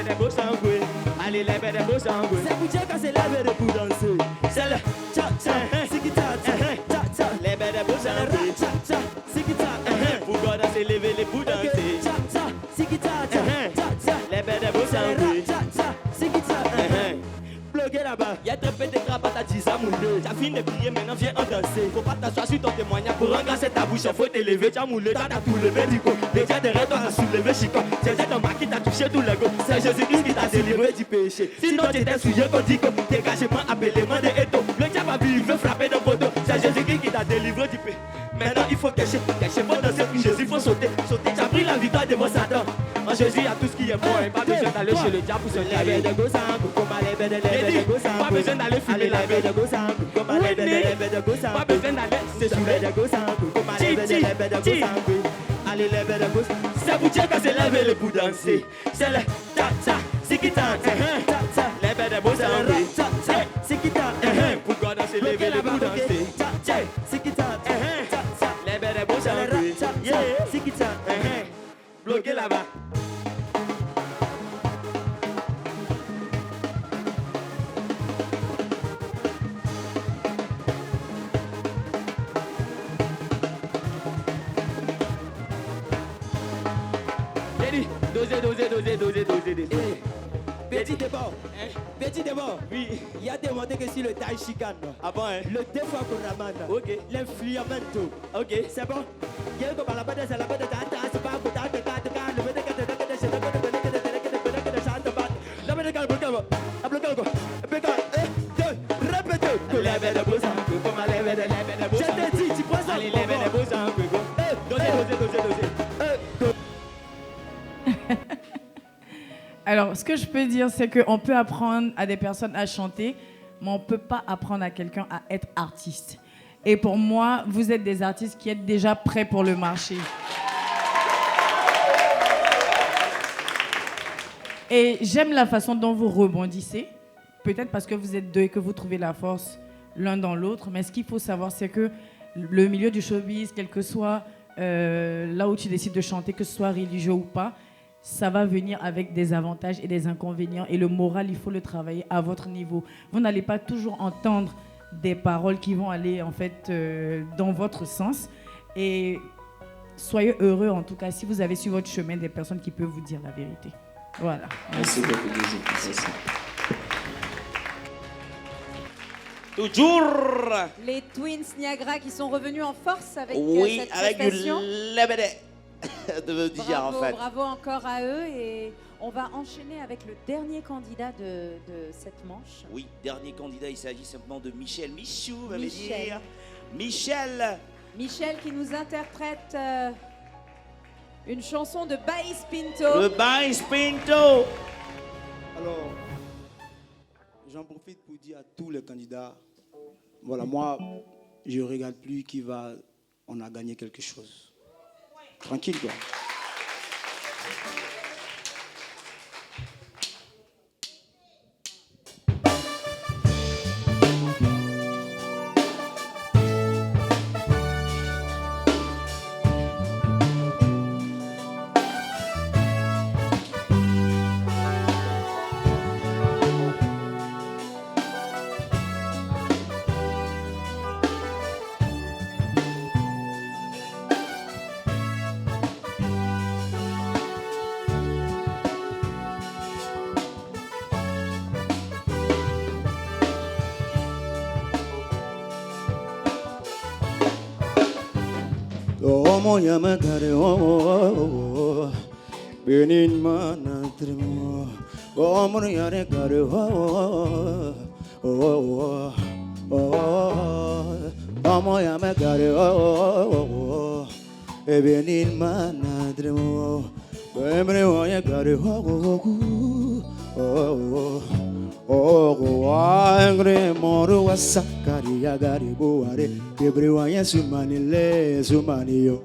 des beaux sangs, allez lève des beaux sangs. C'est pour Dieu quand c'est lève des pour danser, c'est le tcha tcha, c'est qui tcha tcha, lève des beaux sangs, tcha tcha, c'est qui tcha, pour God c'est lever les pour danser, tcha tcha, c'est qui tcha tcha, lève des beaux sangs, tcha tcha, c'est qui tcha. Bloqué là-bas, y'a très peu de crabes à ta tisa moulée. T'as fini de prier, maintenant viens en danser. Faut pas t'asseoir sur ton témoignage pour engasser ta bouche. Faut t'élever, t'as moulé, t'as tout levé du coup. Déjà derrière toi, t'as soulevé chico. Jésus ton mari qui t'a touché tout le go. C'est Jésus-Christ qui t'a délivré du péché. Sinon t'étais souillé comme dico. Dégagement, appelez-moi des étos. Le diable a vu, il veut frapper dans le poteau. C'est Jésus-Christ qui t'a délivré du péché. Maintenant il faut cacher, faut danser pour Jésus, faut sauter. T'as pris la victoire devant Satan. En Jésus, il y a tout ce qui est bon. Et pas besoin d'aller chez le diable pour se lever. Pas besoin d'aller fumer la bête. Pas besoin d'aller se saouler. Allez, lève de gauche. C'est pour dire que c'est lever pour danser. C'est le ta-ta, c'est qui tente. Ta-ta, lève de beaux anglais. Ta-ta, c'est qui tente. Pourquoi danser, lever pour danser. Ta-ta, c'est qui tente. Ta-ta, lève de beaux anglais. Yeah, c'est qui tente. Bloquez là-bas. Doser. Petit d'abord. Oui. Il y a démontré que si le taille chicane. Ah bon, hein? Le défaut qu'on ramène. Ok. L'influamento. Ok. C'est bon. Il y a un peu la bête, c'est la bête de tata. C'est pas pour tata, tata. Le bête de tata, c'est la bête de tata. La bête de tata, répétez. La bête de bosa. Comment la bête de bosa? Je te dis, tu prends ça. Allez, la bête de bosa. Doser. Alors, ce que je peux dire, c'est qu'on peut apprendre à des personnes à chanter, mais on ne peut pas apprendre à quelqu'un à être artiste. Et pour moi, vous êtes des artistes qui êtes déjà prêts pour le marché. Et j'aime la façon dont vous rebondissez, peut-être parce que vous êtes deux et que vous trouvez la force l'un dans l'autre, mais ce qu'il faut savoir, c'est que le milieu du showbiz, quel que soit là où tu décides de chanter, que ce soit religieux ou pas, ça va venir avec des avantages et des inconvénients. Et le moral, il faut le travailler à votre niveau. Vous n'allez pas toujours entendre des paroles qui vont aller en fait dans votre sens. Et soyez heureux, en tout cas, si vous avez sur votre chemin des personnes qui peuvent vous dire la vérité. Voilà. Merci beaucoup, Daisy. Toujours les Twins Niagara qui sont revenus en force avec oui, cette avec prestation. du lebedé. Bravo, en fait. bravo encore à eux et on va enchaîner avec le dernier candidat de cette manche. Oui, dernier candidat, il s'agit simplement de Michel Michou, va me Michel. dire. Michel qui nous interprète une chanson de Baïs Pinto. Le Baïs Pinto. Alors, j'en profite pour dire à tous les candidats, voilà, moi, je ne regarde plus qui va, on a gagné quelque chose. Tranquille, quoi. Como llama careo, benin manatrimo, como yare careo, como llama careo, benin manatrimo, bemre oye careo, angre moru wasakari agari buare, kebriwanya sumanile sumaniyo.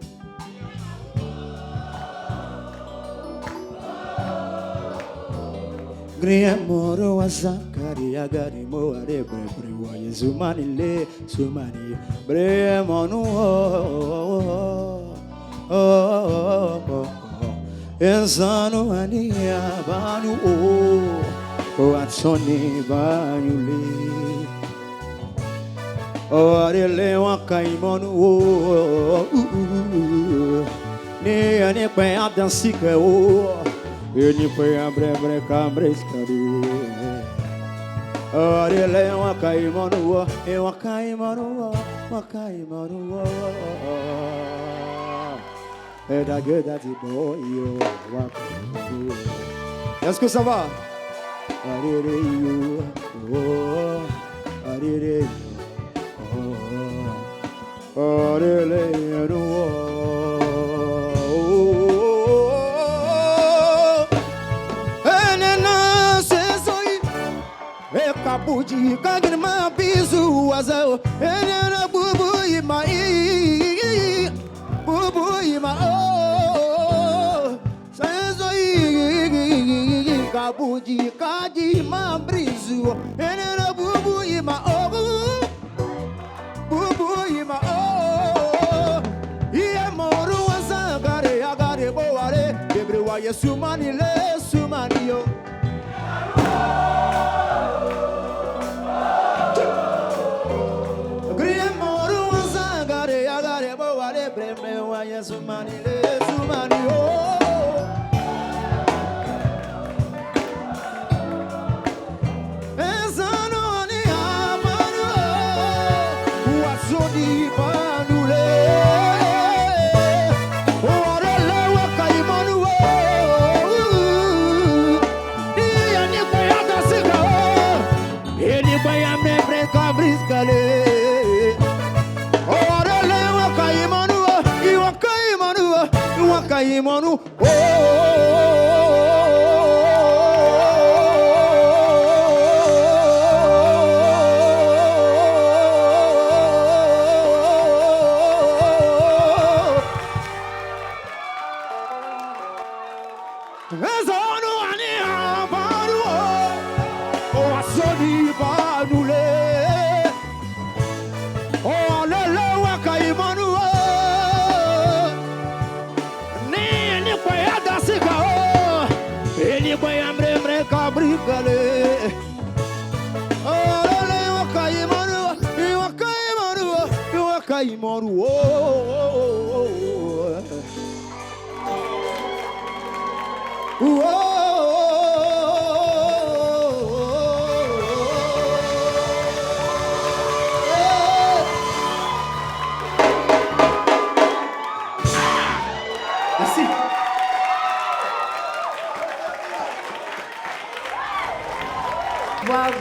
Gria moro wasakari agari moare bre waye sumanile sumani bre monu insanu ania banu watsoni banyuli arele wakaimonu ni ani pe adansike ni pe abre cambreskari arele wakaimonu da gueule di boy est-ce que ça va? kapuji kagin ma bizu wazao ena bubu ima bubu ima oh sazo kapuji kaji ma bizu ena bubu ima oh bubu ima oh iye moru wazagare agare boare ebrewa yesumani le sumani yo Sumani le sumani oh Ezano ni amanu wasodi panule orele wakaimanu dia ni kwaya sika eni kwaya membre kabriskale Kaimanu oh Ezanu ani abaru oh asodi banule oh lele wa kaimanu Kabrigale ole wakaimanu wakaimanu oh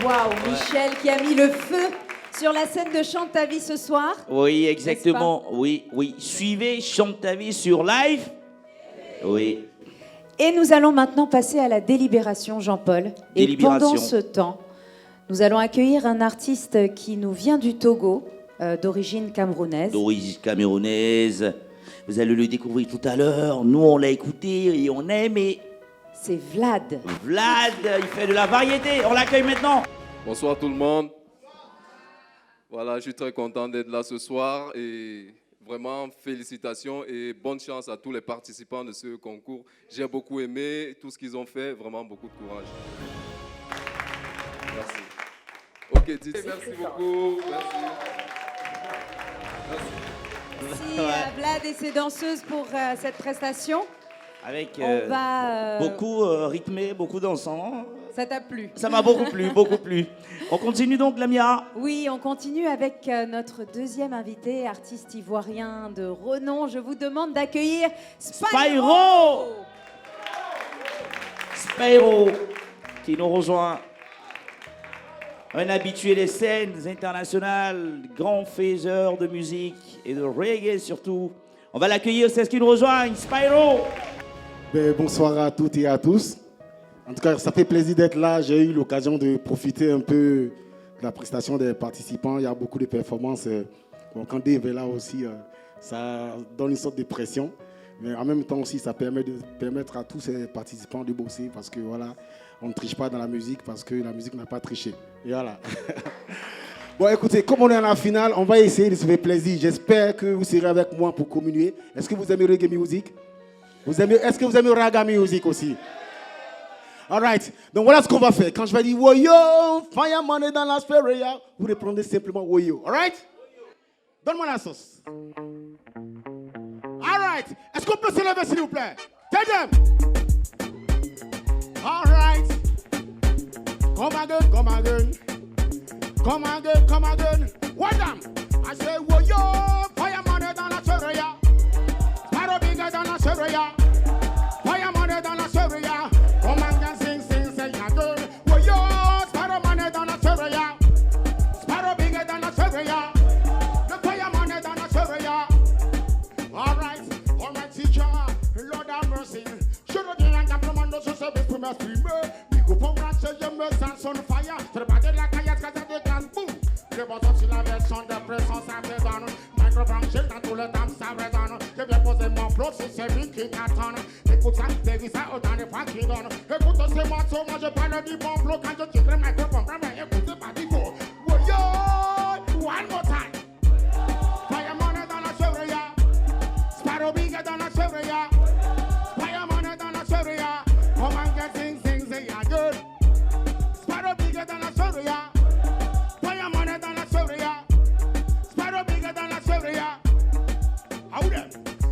Waouh, Michel qui a mis le feu sur la scène de Chante ta vie ce soir. Oui, exactement. Oui. Suivez Chante ta vie sur live. Oui. Et nous allons maintenant passer à la délibération, Jean-Paul. Et pendant ce temps, nous allons accueillir un artiste qui nous vient du Togo, d'origine camerounaise. D'origine camerounaise. Vous allez le découvrir tout à l'heure. Nous, on l'a écouté et on a aimé. C'est Vlad. Vlad, il fait de la variété. On l'accueille maintenant. Bonsoir tout le monde. Voilà, je suis très content d'être là ce soir et vraiment félicitations et bonne chance à tous les participants de ce concours. J'ai beaucoup aimé tout ce qu'ils ont fait, vraiment beaucoup de courage. Merci. Ok, dites merci beaucoup. Merci. Merci Vlad et ses danseuses pour cette prestation. Avec on va, beaucoup rythmé, beaucoup dansant. Ça t'a plu? Ça m'a beaucoup plu, beaucoup plu. On continue donc, Lamia? Oui, on continue avec notre deuxième invité, artiste ivoirien de renom. Je vous demande d'accueillir Spyro. Spyro, qui nous rejoint. Un habitué des scènes internationales, grand faiseur de musique et de reggae surtout. On va l'accueillir, c'est ce qui nous rejoint, Spyro. Bonsoir à toutes et à tous. En tout cas, ça fait plaisir d'être là. J'ai eu l'occasion de profiter un peu de la prestation des participants. Il y a beaucoup de performances. Bon, quand Dave est là aussi, ça donne une sorte de pression. Mais en même temps aussi, ça permet de permettre à tous ces participants de bosser parce que voilà, on ne triche pas dans la musique parce que la musique n'a pas triché. Et voilà. Bon, écoutez, comme on est à la finale, on va essayer de se faire plaisir. J'espère que vous serez avec moi pour communier. Est-ce que vous aimez reggae music? Est-ce que vous aimez raga music aussi? All right. Donc voilà ce qu'on va faire. Quand je vais dire Woyo, Fireman est dans la spéria, vous répondez simplement Woyo. All right? Donne-moi la sauce. All right. Est-ce qu'on peut se lever s'il vous plaît? Tell them. All right. Come again, come again. Come again, come again. What them? I say Woyo, Fireman est dans la spéria. Sparrow bigger than a Syria. Fireman est dans la Syria. Come and sing, sing, say again. Woyo, Sparrow man est dans la Syria. Sparrow bigger than a Syria. The fireman est dans la Syria. All right, teacher, Lord have mercy. Should have done that, no man does so be from a streamer. We go for ranch, you must stand on fire. To the body like qui t'attendent. Écoute ça, baby, ça autant de fois qui donne. Écoute ces morceaux, moi je parle du bon bloc quand je tire le microphone. Écoute, c'est pas du tout. One more time. Fireman dans la chevrière. Sparrow Big dans la chevrière. Fireman dans la chevrière. Come and get sing, sing, say you're good. Sparrow Big dans la chevrière. Fireman dans la chevrière. Sparrow Big dans la chevrière. Ah oui,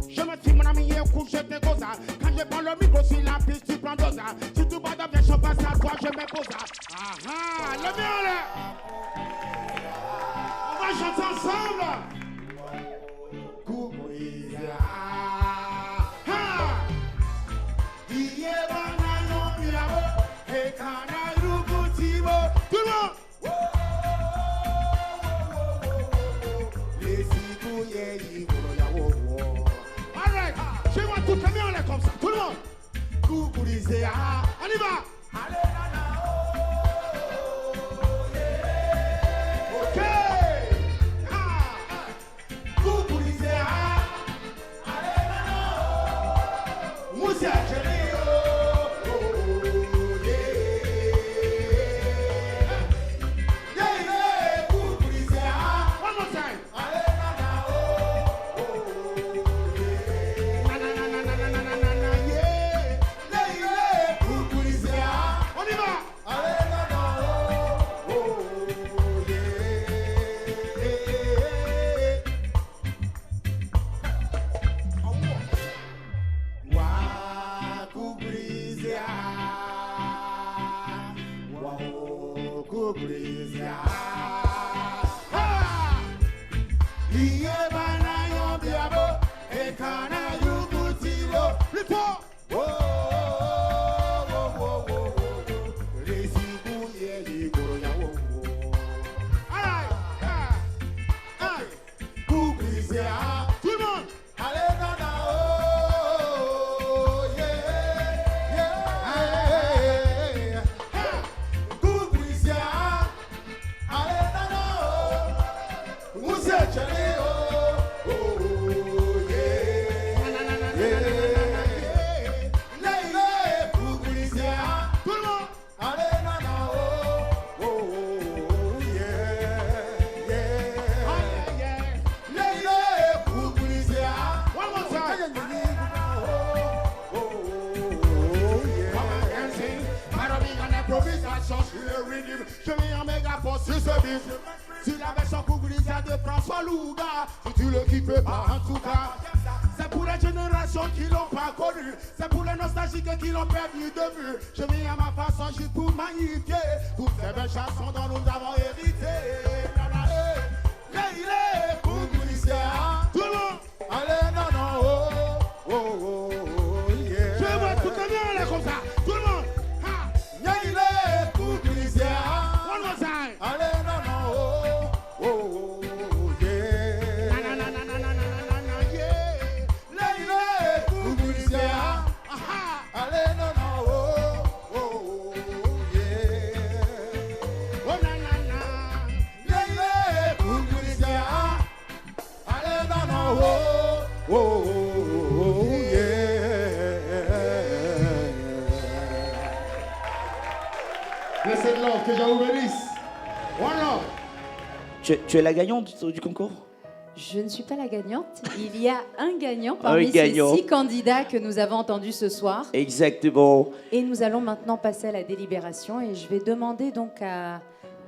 je me suis mon ami et couche tes causes. Quand je prends le micro sur la piste, tu prends dose. Si tu vas bien, je passe à toi, je me pose. Ah ah, le mieux là. On va chanter ensemble. Kukurizia. Ha. Iye bana yomiabo. Ekana rukutibo. Tout le monde. Les cibouillés, ils vont. All right. Je vois tout camion là comme ça. Tout le monde. Kukurizia. On y va. Allez, je mets un méga poste sur ce beat. Sur la version Kukurizia de François Louga. Si tu le kiffes pas en tout cas. C'est pour les générations qui l'ont pas connu. C'est pour les nostalgiques qui l'ont perdu de vue. Je mets à ma façon juste pour magnifier toutes ces belles chansons dont nous avons hérité. Les Kukurizia. Tout le monde. Allez, non, non, oh, oh, oh, oh, yeah. Je vois tout le monde là comme ça. Tout le monde. Les Kukurizia. One more time. Allez, non, non, oh, oh, oh, yeah. Na, na, na, na, na, na, na, na, yeah. Les Kukurizia. Aha. Allez, non, non, oh, oh, oh, yeah. Oh, na, na, na. Les Kukurizia. Allez, non, non, oh, oh, oh, yeah. Blessed Lord, que Dieu vous bénisse. One love. Tu es la gagnante du concours? Je ne suis pas la gagnante. Il y a un gagnant parmi ces 6 candidats que nous avons entendus ce soir. Exactement. Et nous allons maintenant passer à la délibération. Et je vais demander donc à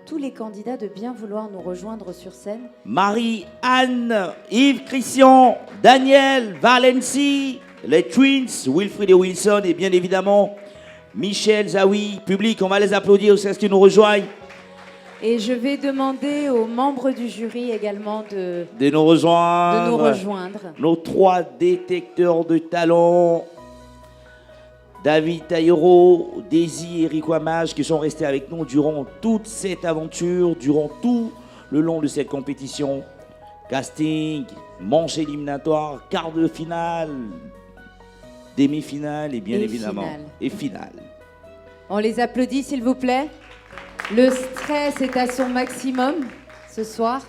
tous les candidats de bien vouloir nous rejoindre sur scène. Marie-Anne, Yves Christian, Daniel, Valency, les Twins, Wilfried et Wilson et bien évidemment Michel, Zawi, public, on va les applaudir aussi à ce qu'ils nous rejoignent. Et je vais demander aux membres du jury également de nous rejoindre. Nos 3 détecteurs de talent, David Taillero, Daisy et Rico Amage, qui sont restés avec nous durant toute cette aventure, durant tout le long de cette compétition. Casting, manche éliminatoire, quart de finale, demi-finale et bien évidemment finale. On les applaudit s'il vous plaît. Le stress est à son maximum ce soir.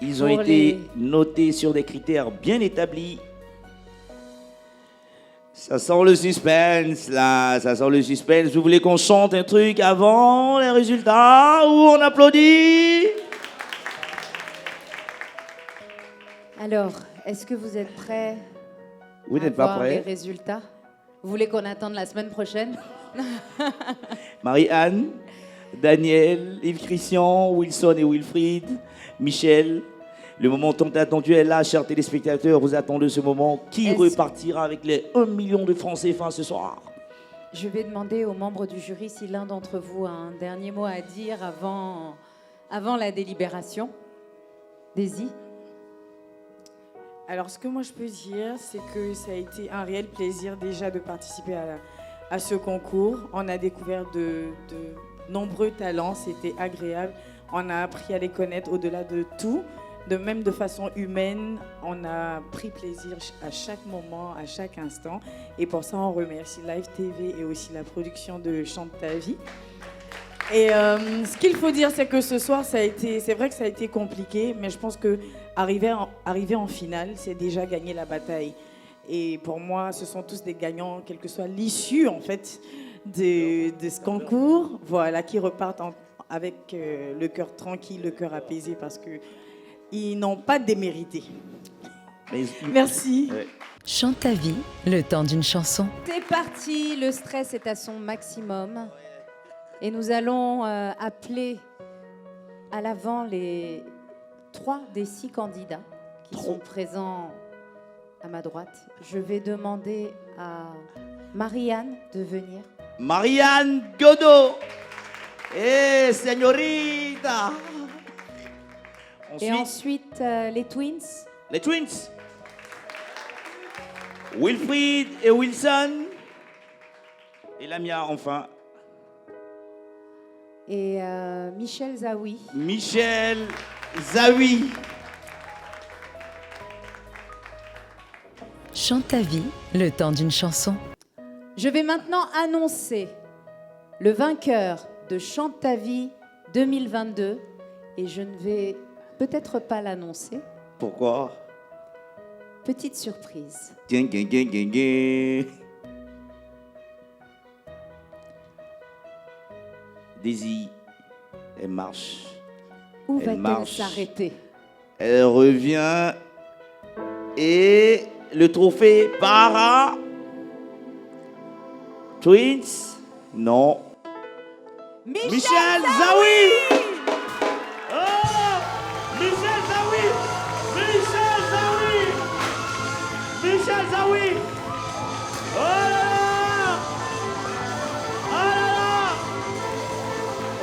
Ils ont été notés sur des critères bien établis. Ça sent le suspense, là. Ça sent le suspense. Vous voulez qu'on chante un truc avant les résultats ou on applaudit? Alors, est-ce que vous êtes prêts? Vous n'êtes à pas voir prêts? les résultats? Vous voulez qu'on attende la semaine prochaine? Marie-Anne, Daniel, Yves-Christian, Wilson et Wilfried, Michel. Le moment tant attendu est là, chers téléspectateurs. Vous attendez ce moment. Qui repartira avec les 1 million de francs CFA ce soir? Je vais demander aux membres du jury si l'un d'entre vous a un dernier mot à dire avant la délibération. Daisy? Alors, ce que moi je peux dire, c'est que ça a été un réel plaisir déjà de participer à ce concours. On a découvert de nombreux talents, c'était agréable. On a appris à les connaître au-delà de tout. Même de façon humaine, on a pris plaisir à chaque moment, à chaque instant. Et pour ça, on remercie Live TV et aussi la production de Chante ta vie. Et ce qu'il faut dire, c'est que ce soir, c'est vrai que ça a été compliqué, mais je pense que arriver en finale, c'est déjà gagner la bataille. Et pour moi, ce sont tous des gagnants, quelle que soit l'issue en fait de ce concours, voilà, qui repartent avec le cœur tranquille, le cœur apaisé, parce que ils n'ont pas démérité. Merci. Chante ta vie, le temps d'une chanson. C'est parti, le stress est à son maximum. Et nous allons appeler à l'avant les 3 des 6 candidats qui sont présents à ma droite. Je vais demander à Marie-Anne de venir. Marianne Godot. Eh, señorita. Et ensuite, les Twins. Les Twins. Wilfried et Wilson. Et Lamia, enfin. Et Michel Zawi. Michel Zawi. Chante ta vie, le temps d'une chanson. Je vais maintenant annoncer le vainqueur de Chante ta vie 2022. Et je ne vais peut-être pas l'annoncer. Pourquoi? Petite surprise. Daisy, elle marche. Où va-t-elle s'arrêter? Elle revient. Et le trophée part à Twins? Non. Michel Zawi! Michel Zawi! Michel Zawi! Michel Zawi! Oh là là! Oh là là!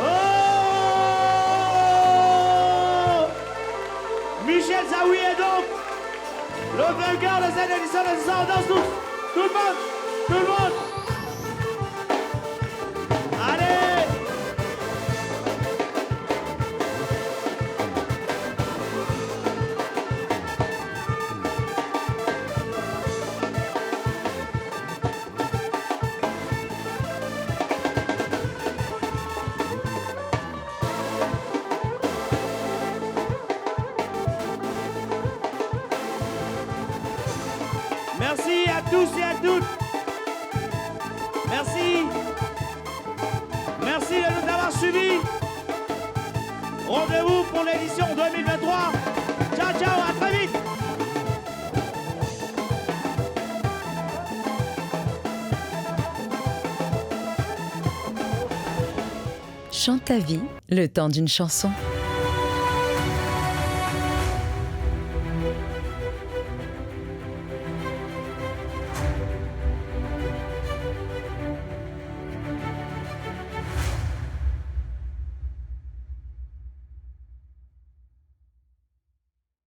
Oh! Michel Zawi est donc le vainqueur de cette édition de ça. On danse tous! Tout le monde! Tout le monde! Allez! Merci à tous et à toutes. Merci. Merci de nous avoir suivis. Rendez-vous pour l'édition 2023. Ciao, ciao, à très vite. Chante ta vie, le temps d'une chanson.